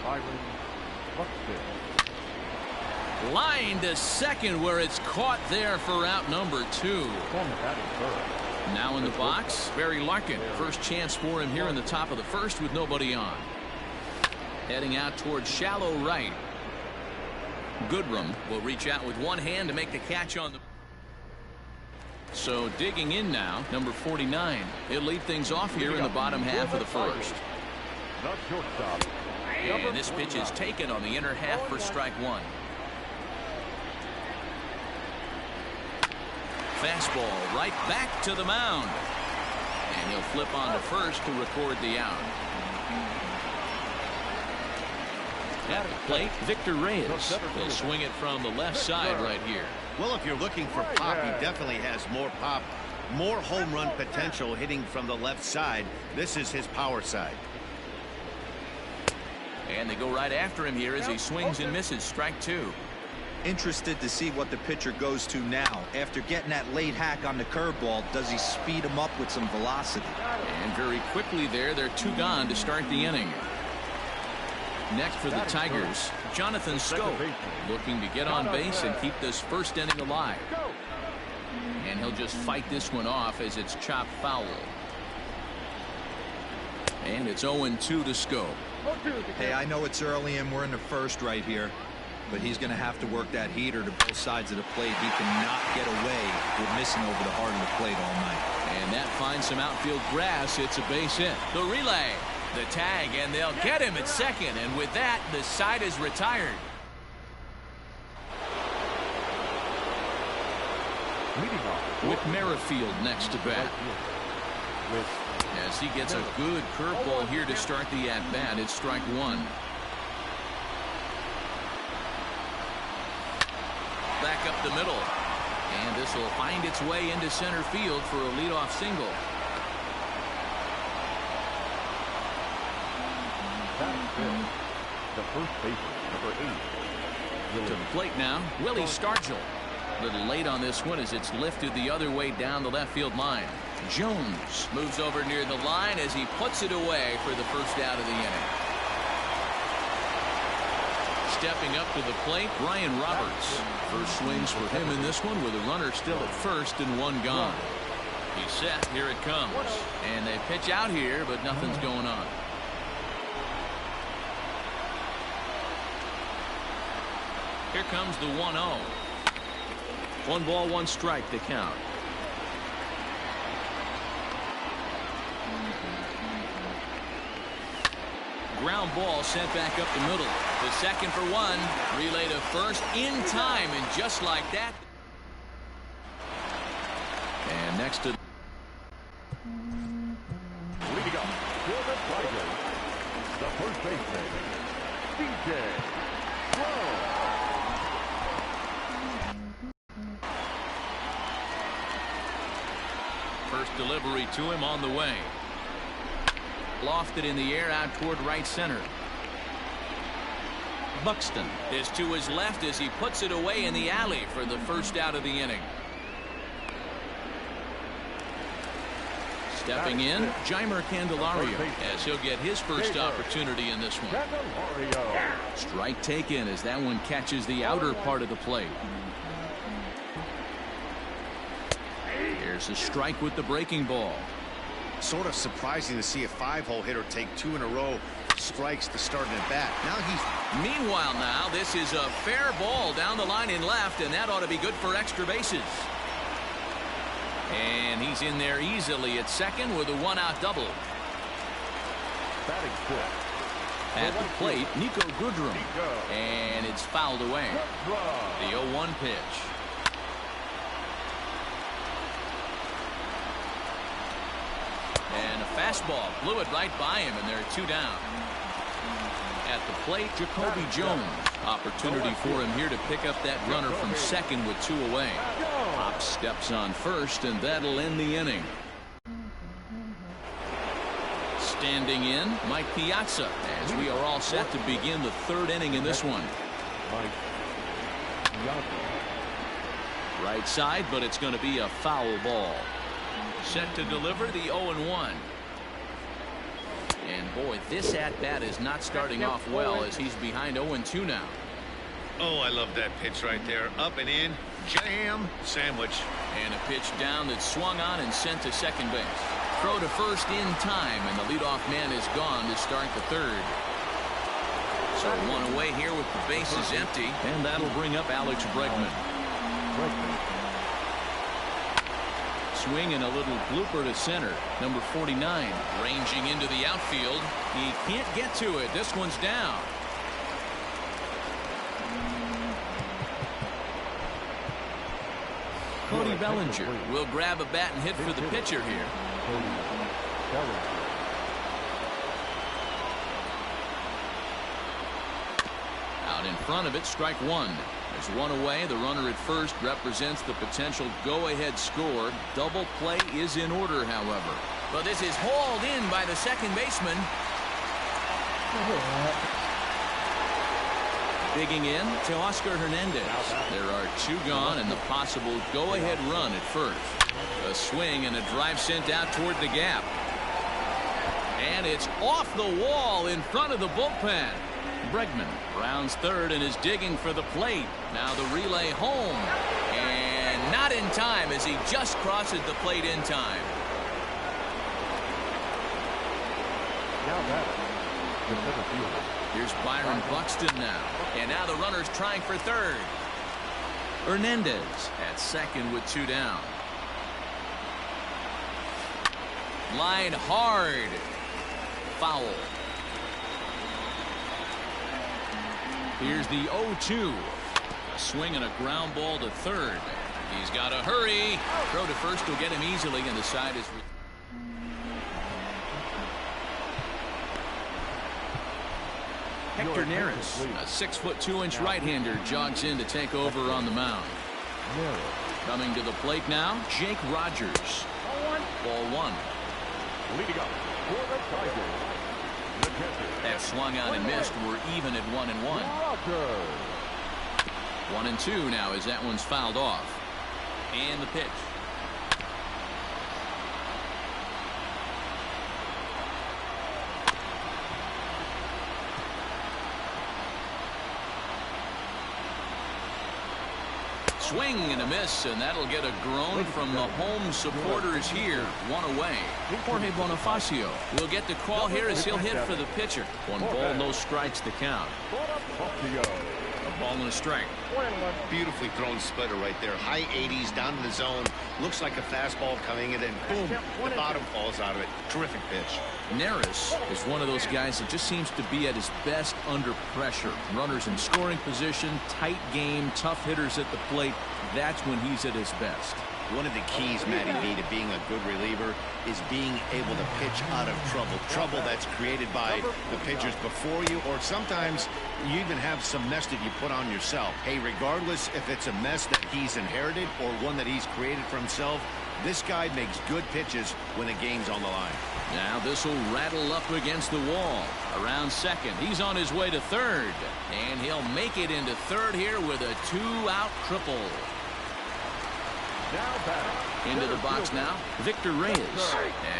Line to second, where it's caught there for out number two. Now in the box, Barry Larkin. First chance for him here in the top of the first with nobody on. Heading out towards shallow right. Goodrum will reach out with one hand to make the catch on the. So digging in now, number 49. He'll lead things off here in the bottom half of the first. And this pitch is taken on the inner half for strike one. Fastball right back to the mound. And he'll flip on to first to record the out. At the plate, Victor Reyes. He'll swing it from the left side right here. Well, if you're looking for pop, he definitely has more pop, more home run potential hitting from the left side. This is his power side. And they go right after him here as he swings and misses. Strike two. Interested to see what the pitcher goes to now. After getting that late hack on the curveball, does he speed him up with some velocity? And very quickly there, they're two gone to start the inning. Next for the Tigers, Jonathan Scope, looking to get on base and keep this first inning alive. And he'll just fight this one off as it's chopped foul. And it's 0-2 to Scope. Hey, I know it's early and we're in the first right here, but he's going to have to work that heater to both sides of the plate. He cannot get away with missing over the heart of the plate all night. And that finds some outfield grass. It's a base hit. The relay. The tag, and they'll get him at second, and with that, the side is retired. With Merrifield next to bat. As he gets a good curveball here to start the at-bat, it's strike one. Back up the middle, and this will find its way into center field for a leadoff single. The first baseman, number 8. To the plate now, Willie Stargell. A little late on this one as it's lifted the other way down the left field line. Jones moves over near the line as he puts it away for the first out of the inning. Stepping up to the plate, Brian Roberts. First swings for him in this one with a runner still at first and one gone. He's set. Here it comes. And they pitch out here, but nothing's going on. Here comes the 1-0. 1 ball, 1 strike to count. Ground ball sent back up the middle. The second for one. Relay to first in time, and just like that. And next to. Leading up for the Tigers, the first baseman, DJ. First delivery to him on the way. Lofted in the air out toward right center. Buxton is to his left as he puts it away in the alley for the first out of the inning. Stepping in, Jeimer Candelario, as he'll get his first opportunity in this one. Strike taken as that one catches the outer part of the plate. Here's a strike with the breaking ball. Sort of surprising to see a 5-hole hitter take 2 in a row strikes to start an at bat. Now he's... Meanwhile now, this is a fair ball down the line in left, and that ought to be good for extra bases. And he's in there easily at second with a 1-out double. Batting fifth. At the plate, Nico Goodrum. And it's fouled away. The 0-1 pitch. And a fastball blew it right by him, and there are 2 down. At the plate, Jacoby Jones. Opportunity for him here to pick up that runner from second with 2 away. Pop steps on first, and that'll end the inning. Standing in, Mike Piazza, as we are all set to begin the 3rd inning in this one. Right side, but it's going to be a foul ball. Set to deliver the 0-1. And boy, this at-bat is not starting off well as he's behind 0-2 now. Oh, I love that pitch right there. Up and in, jam, sandwich. And a pitch down that swung on and sent to second base. Throw to first in time, and the leadoff man is gone to start the 3rd. So 1 away here with the bases empty, and that'll bring up Alex Bregman. Swing and a little blooper to center. Number 49 ranging into the outfield. He can't get to it. This one's down. Cody Bellinger will grab a bat and hit for the pitcher here. Out in front of it, strike 1. There's 1 away. The runner at first represents the potential go-ahead score. Double play is in order, however. But this is hauled in by the second baseman. Digging in to Oscar Hernandez. There are 2 gone and the possible go-ahead run at first. A swing and a drive sent out toward the gap. And it's off the wall in front of the bullpen. Bregman rounds 3rd and is digging for the plate. Now the relay home. And not in time as he just crosses the plate in time. Here's Byron Buxton now. And now the runner's trying for 3rd. Hernandez at second with 2 down. Line hard. Foul. Here's the 0-2. A swing and a ground ball to 3rd. He's got to hurry. Throw to first will get him easily, and the side is... Hector Neris, a 6'2" right-hander, jogs in to take over on the mound. Coming to the plate now, Jake Rogers. Ball 1. Leading up for the Tigers, the catcher. That swung out and missed. We're even at 1-1. 1-2 now as that one's fouled off. And the pitch. Swing and a miss, and that'll get a groan from the home supporters here. 1 away. Jorge Bonifacio will get the call here as he'll hit for the pitcher. 1 ball, no strikes to count. A ball and a strike. Beautifully thrown splitter right there. High 80s down in the zone. Looks like a fastball coming, and then boom, the bottom falls out of it. Terrific pitch. Neris is one of those guys that just seems to be at his best under pressure. Runners in scoring position, tight game, tough hitters at the plate. That's when he's at his best. One of the keys, Matty B, to being a good reliever is being able to pitch out of trouble. Trouble that's created by the pitchers before you, or sometimes you even have some mess that you put on yourself. Hey, regardless if it's a mess that he's inherited or one that he's created for himself, this guy makes good pitches when the game's on the line. Now this will rattle up against the wall. Around second. He's on his way to 3rd. And he'll make it into 3rd here with a 2-out triple. Now batting. Into the box now, Victor Reyes.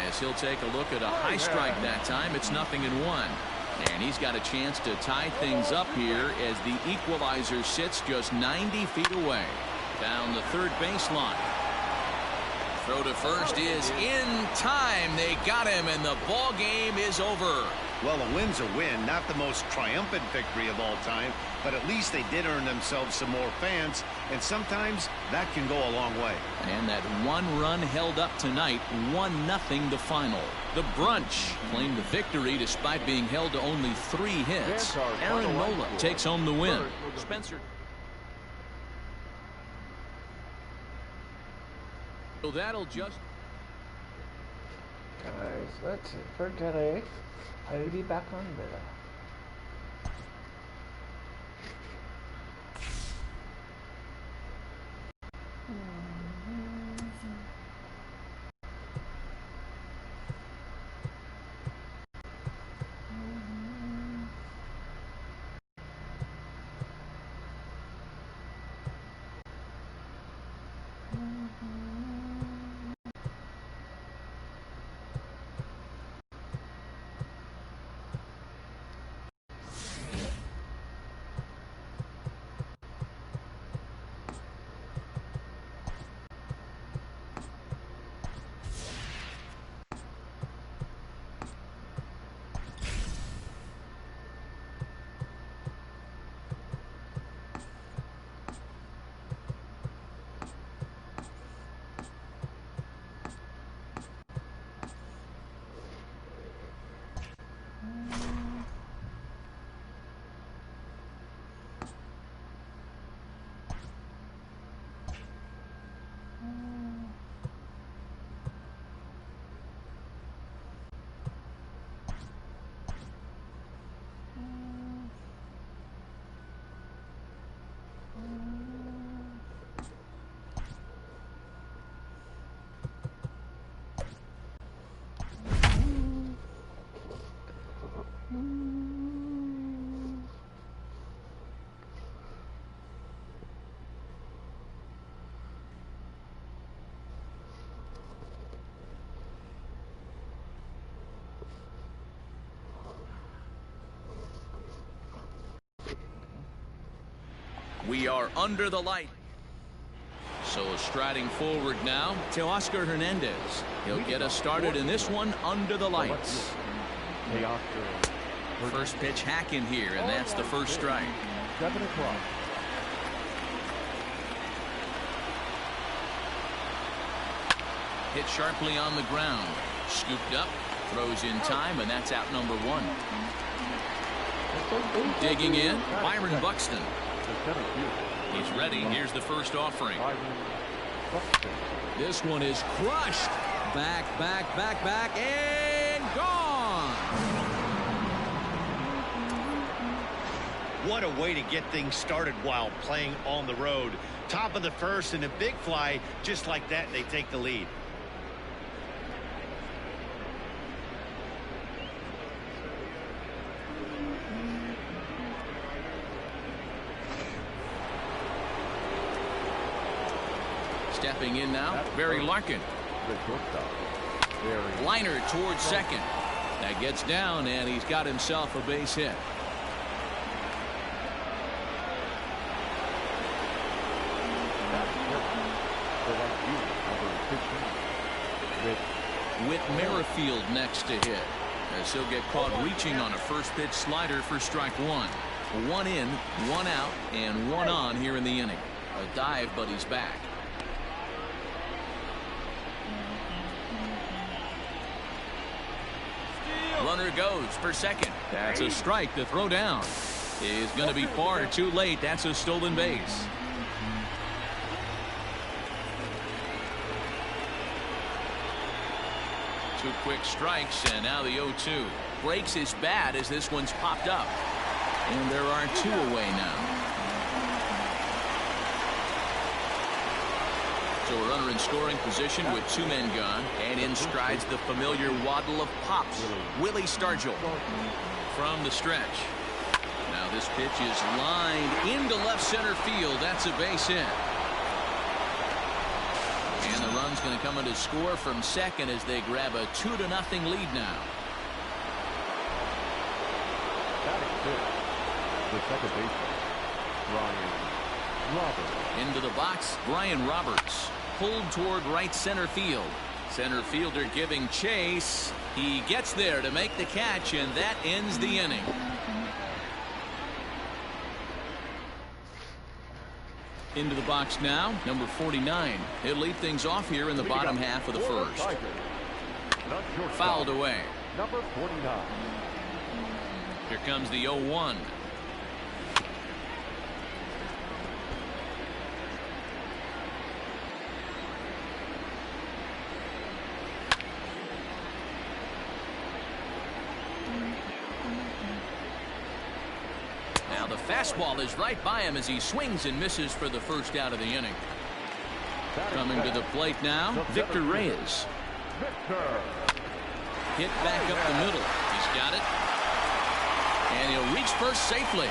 As he'll take a look at a high strike that time. It's 0-1. And he's got a chance to tie things up here as the equalizer sits just 90 feet away. Down the third baseline. Throw to first is in time. They got him, and the ball game is over. Well, a win's a win. Not the most triumphant victory of all time, but at least they did earn themselves some more fans, and sometimes that can go a long way. And that one run held up tonight, 1-0 the final. The Brunch claimed the victory despite being held to only 3 hits. Aaron Nola takes home the win. Spencer. So that'll just... Guys, that's it for today. I'll be back on Villa. We are under the light. So striding forward now to Oscar Hernandez. He'll get us started in this one under the lights. First pitch hack in here, and that's the first strike. 7 o'clock. Hit sharply on the ground. Scooped up, throws in time, and that's out number 1. Digging in, Byron Buxton. He's ready. Here's the first offering. This one is crushed. Back, and gone. What a way to get things started while playing on the road. Top of the first and a big fly. Just like that, they take the lead. Stepping in now, Barry Larkin. Liner towards second. That gets down, and he's got himself a base hit. With Merrifield next to hit, as he'll get caught reaching on a first pitch slider for strike 1. 1 in, 1 out, and 1 on here in the inning. A dive, but he's back. Runner goes for second. That's a strike. The throw down is going to be far too late. That's a stolen base. Two quick strikes, and now the 0-2. Breaks his bat as this one's popped up. And there are 2 away now. So a runner in scoring position with 2 men gone, and in strides the familiar waddle of Pops, Willie Stargell from the stretch. Now this pitch is lined into left center field. That's a base hit. going to come in to score from second as they grab a 2-0 lead now. The second baseman, Brian Roberts. Into the box, Brian Roberts. Pulled toward right center field. Center fielder giving chase. He gets there to make the catch, and that ends the inning. Into the box now, number 49. He'll lead things off here in the bottom half of the first. Fouled away. Number 49. Here comes the 0-1. Now the fastball is right by him as he swings and misses for the first out of the inning. Coming to the plate now, Victor Reyes. Hit back up the middle. He's got it. And he'll reach first safely.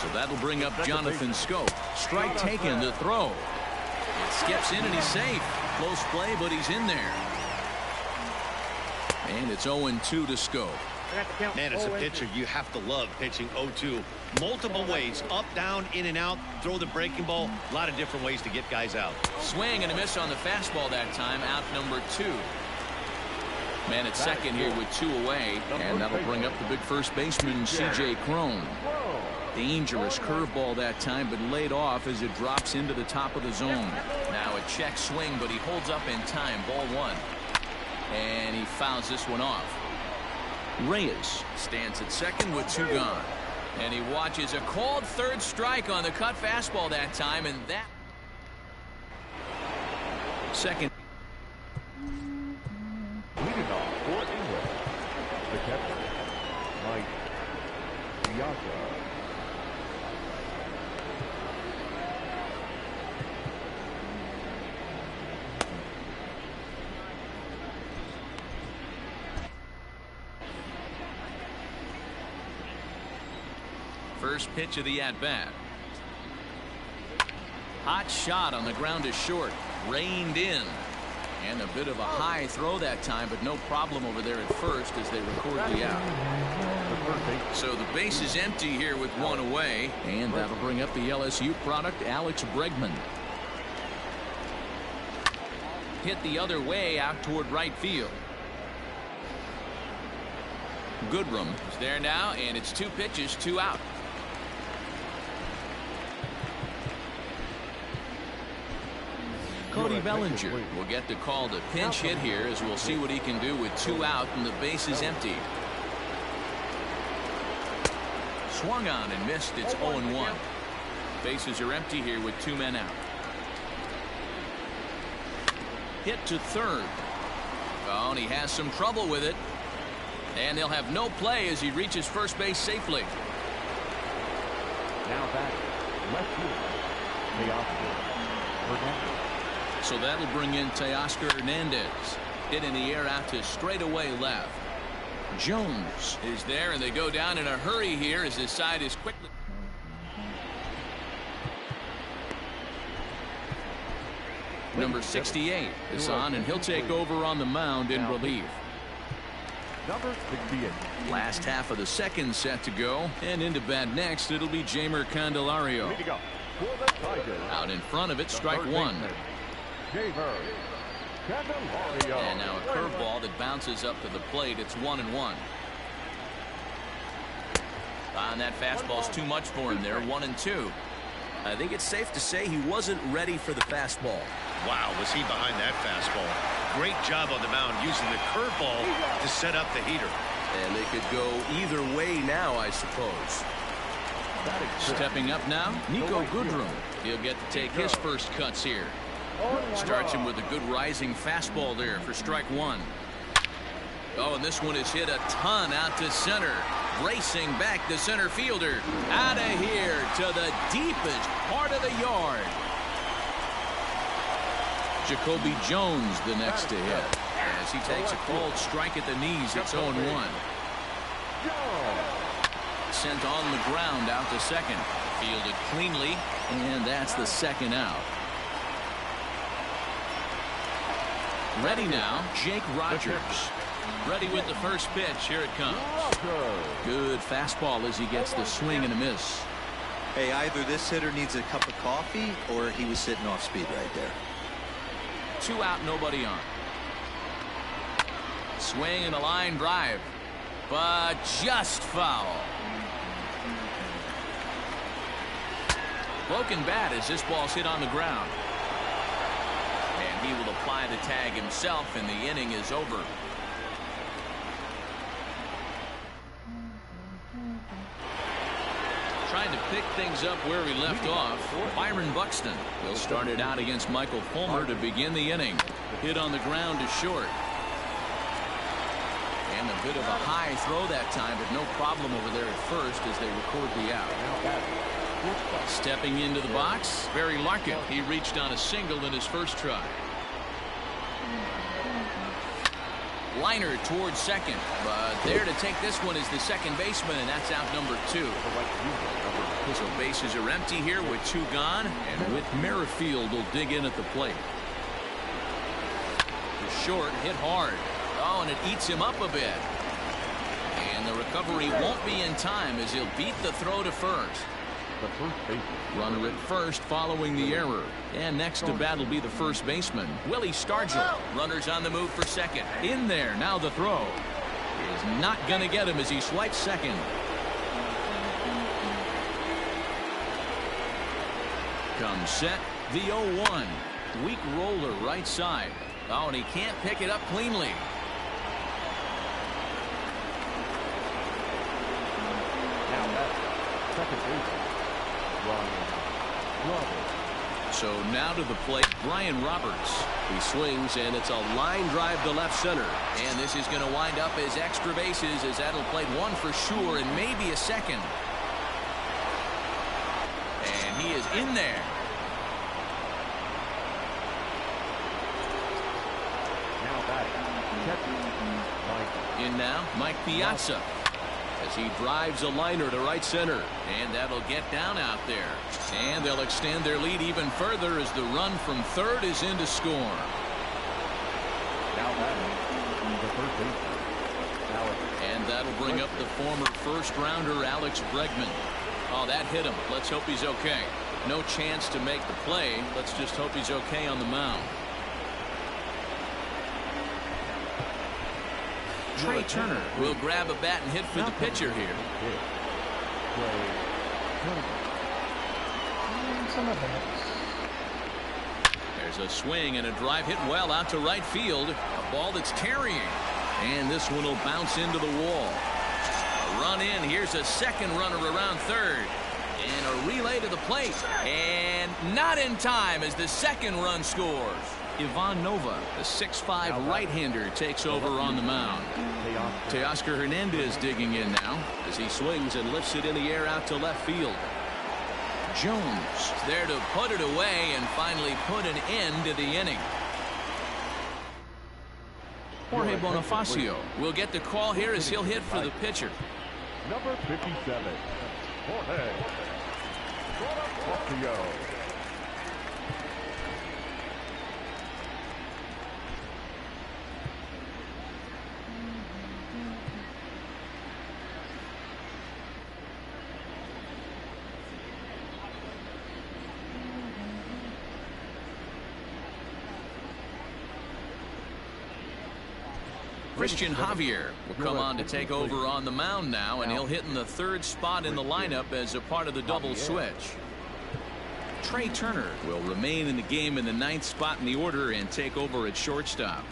So that'll bring up Jonathan Scope. Strike taken, the throw. It skips in and he's safe. Close play, but he's in there. And it's 0-2 to Scope. Man, as a pitcher, you have to love pitching 0-2. Multiple ways, up, down, in and out, throw the breaking ball. A lot of different ways to get guys out. Swing and a miss on the fastball that time. Out number 2. Man at second here with 2 away, and that'll bring up the big first baseman, C.J. Cron. Dangerous curveball that time, but laid off as it drops into the top of the zone. Now a check swing, but he holds up in time. Ball 1. And he fouls this one off. Reyes stands at second with 2 gone. And he watches a called third strike on the cut fastball that time, and that second. Leading off for England, the catcher, Mike Bianca. First pitch of the at-bat. Hot shot on the ground is short. Reined in. And a bit of a high throw that time, but no problem over there at first as they record the out. So the base is empty here with 1 away. And that'll bring up the LSU product, Alex Bregman. Hit the other way out toward right field. Goodrum is there now, and it's 2 pitches, 2 out. Cody Bellinger will get the call to pinch hit here as we'll see what he can do with 2 out and the base is empty. Swung on and missed. It's 0-1. Bases are empty here with 2 men out. Hit to third. Oh, and he has some trouble with it. And they'll have no play as he reaches first base safely. Now back left field, Hernandez. So that'll bring in Teoscar Hernandez. Hit in the air out to straightaway left. Jones is there, and they go down in a hurry here as his side is quickly. Number 68 is on, and he'll take over on the mound in relief. Number 68. Last half of the second set to go, and into bat next it'll be Jamer Candelario. Out in front of it, strike 1. And now a curveball that bounces up to the plate. It's 1-1. And that fastball's too much for him there. 1-2. I think it's safe to say he wasn't ready for the fastball. Wow, was he behind that fastball. Great job on the mound using the curveball to set up the heater. And they could go either way now, I suppose. Stepping up now, Nico Goodrum. He'll get to take his first cuts here. Starts him with a good rising fastball there for strike 1. Oh, and this one is hit a ton out to center. Racing back the center fielder. Out of here to the deepest part of the yard. Jacoby Jones the next to hit. As he takes a cold strike at the knees, it's 0-1. Sent on the ground out to second. Fielded cleanly, and that's the second out. Ready now, Jake Rogers. Ready with the first pitch. Here it comes. Good fastball as he gets the swing and a miss. Hey, either this hitter needs a cup of coffee or he was sitting off speed right there. 2 out, nobody on. Swing and a line drive, but just foul. Broken bat as this ball's hit on the ground. And he will apply the tag himself, and the inning is over. Trying to pick things up where he left off. Byron Buxton will start it out against Michael Fulmer to begin the inning. Hit on the ground to short. And a bit of a high throw that time, but no problem over there at first as they record the out. Stepping into the box, Barry Larkin. He reached on a single in his first try. Liner towards second, but there to take this one is the second baseman, and that's out number 2. So bases are empty here with 2 gone, and Whit Merrifield will dig in at the plate. The short hit hard. Oh, and it eats him up a bit. And the recovery won't be in time as he'll beat the throw to first. Runner at first following the error. And next to bat will be the first baseman, Willie Stargell. Runners on the move for second. In there, now the throw. Is not going to get him as he swipes second. Comes set, the 0-1. Weak roller right side. Oh, and he can't pick it up cleanly. Now that's second baseman. So now to the plate, Brian Roberts. He swings, and it's a line drive to left center. And this is going to wind up as extra bases, as that'll play 1 for sure and maybe a second. And he is in there. Now batting. In now, Mike Piazza. As he drives a liner to right center, and that'll get down out there, and they'll extend their lead even further as the run from third is in to score. Now batting, the first baseman, Alex. And that'll bring up the former first-rounder Alex Bregman. Oh, that hit him. Let's hope he's okay. No chance to make the play. Let's just hope he's okay on the mound. Trey Turner will grab a bat and hit for the pitcher here. There's a swing and a drive hit well out to right field. A ball that's tarrying. And this one will bounce into the wall. A run in. Here's a second runner around third. And a relay to the plate. And not in time as the second run scores. Ivan Nova, the 6'5" right-hander, takes over on the mound. Teoscar Hernandez digging in now as he swings and lifts it in the air out to left field. Jones there to put it away and finally put an end to the inning. Jorge Bonifacio will get the call here as he'll hit for the pitcher. Number 57, Jorge Bonifacio. Christian Javier will come on to take over on the mound now, and he'll hit in the third spot in the lineup as a part of the double switch. Trey Turner will remain in the game in the 9th spot in the order and take over at shortstop.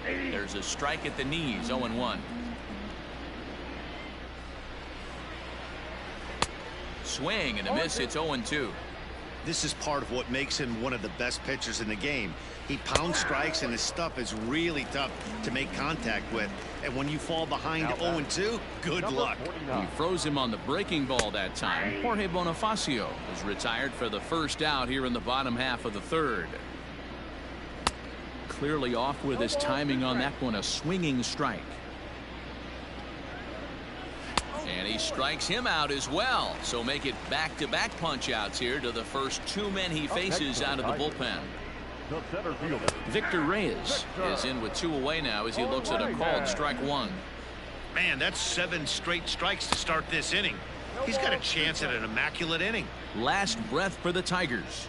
There's a strike at the knees, 0-1. Swing and a miss, it's 0-2. This is part of what makes him one of the best pitchers in the game. He pounds strikes, and his stuff is really tough to make contact with. And when you fall behind 0-2, good luck. He froze him on the breaking ball that time. Jorge Bonifacio is retired for the first out here in the bottom half of the third. Clearly off with his timing on that one, a swinging strike. And he strikes him out as well. So make it back-to-back punch outs here to the first 2 men he faces out of the bullpen. The center fielder. Victor Reyes is in with 2 away now as he looks at a called strike 1. Man, that's 7 straight strikes to start this inning. He's got a chance at an immaculate inning. Last breath for the Tigers.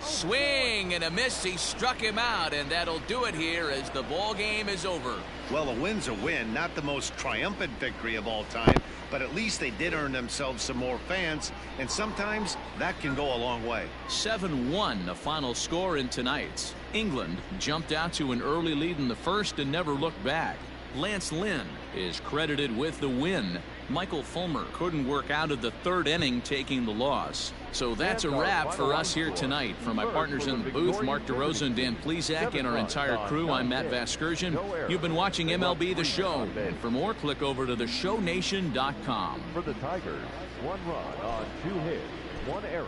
Swing and a miss. He struck him out, and that'll do it here as the ball game is over. Well, a win's a win. Not the most triumphant victory of all time, but at least they did earn themselves some more fans, and sometimes that can go a long way. 7-1 the final score in tonight's. England jumped out to an early lead in the first and never looked back. Lance Lynn is credited with the win. Michael Fulmer couldn't work out of the 3rd inning, taking the loss. So that's a wrap for us here tonight. For my partners in the booth, Mark DeRosa and Dan Plesac, and our entire crew, I'm Matt Vasgersian. You've been watching MLB The Show. And for more, click over to theshownation.com. For the Tigers, 1 run on 2 hits, 1 error.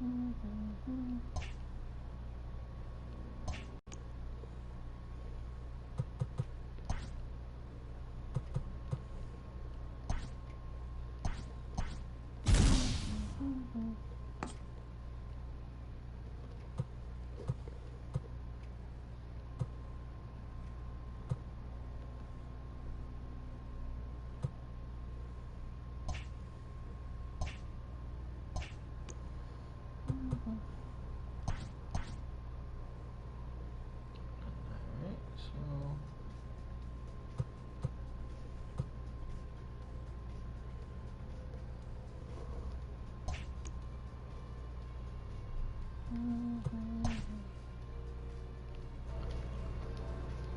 Mm-hmm.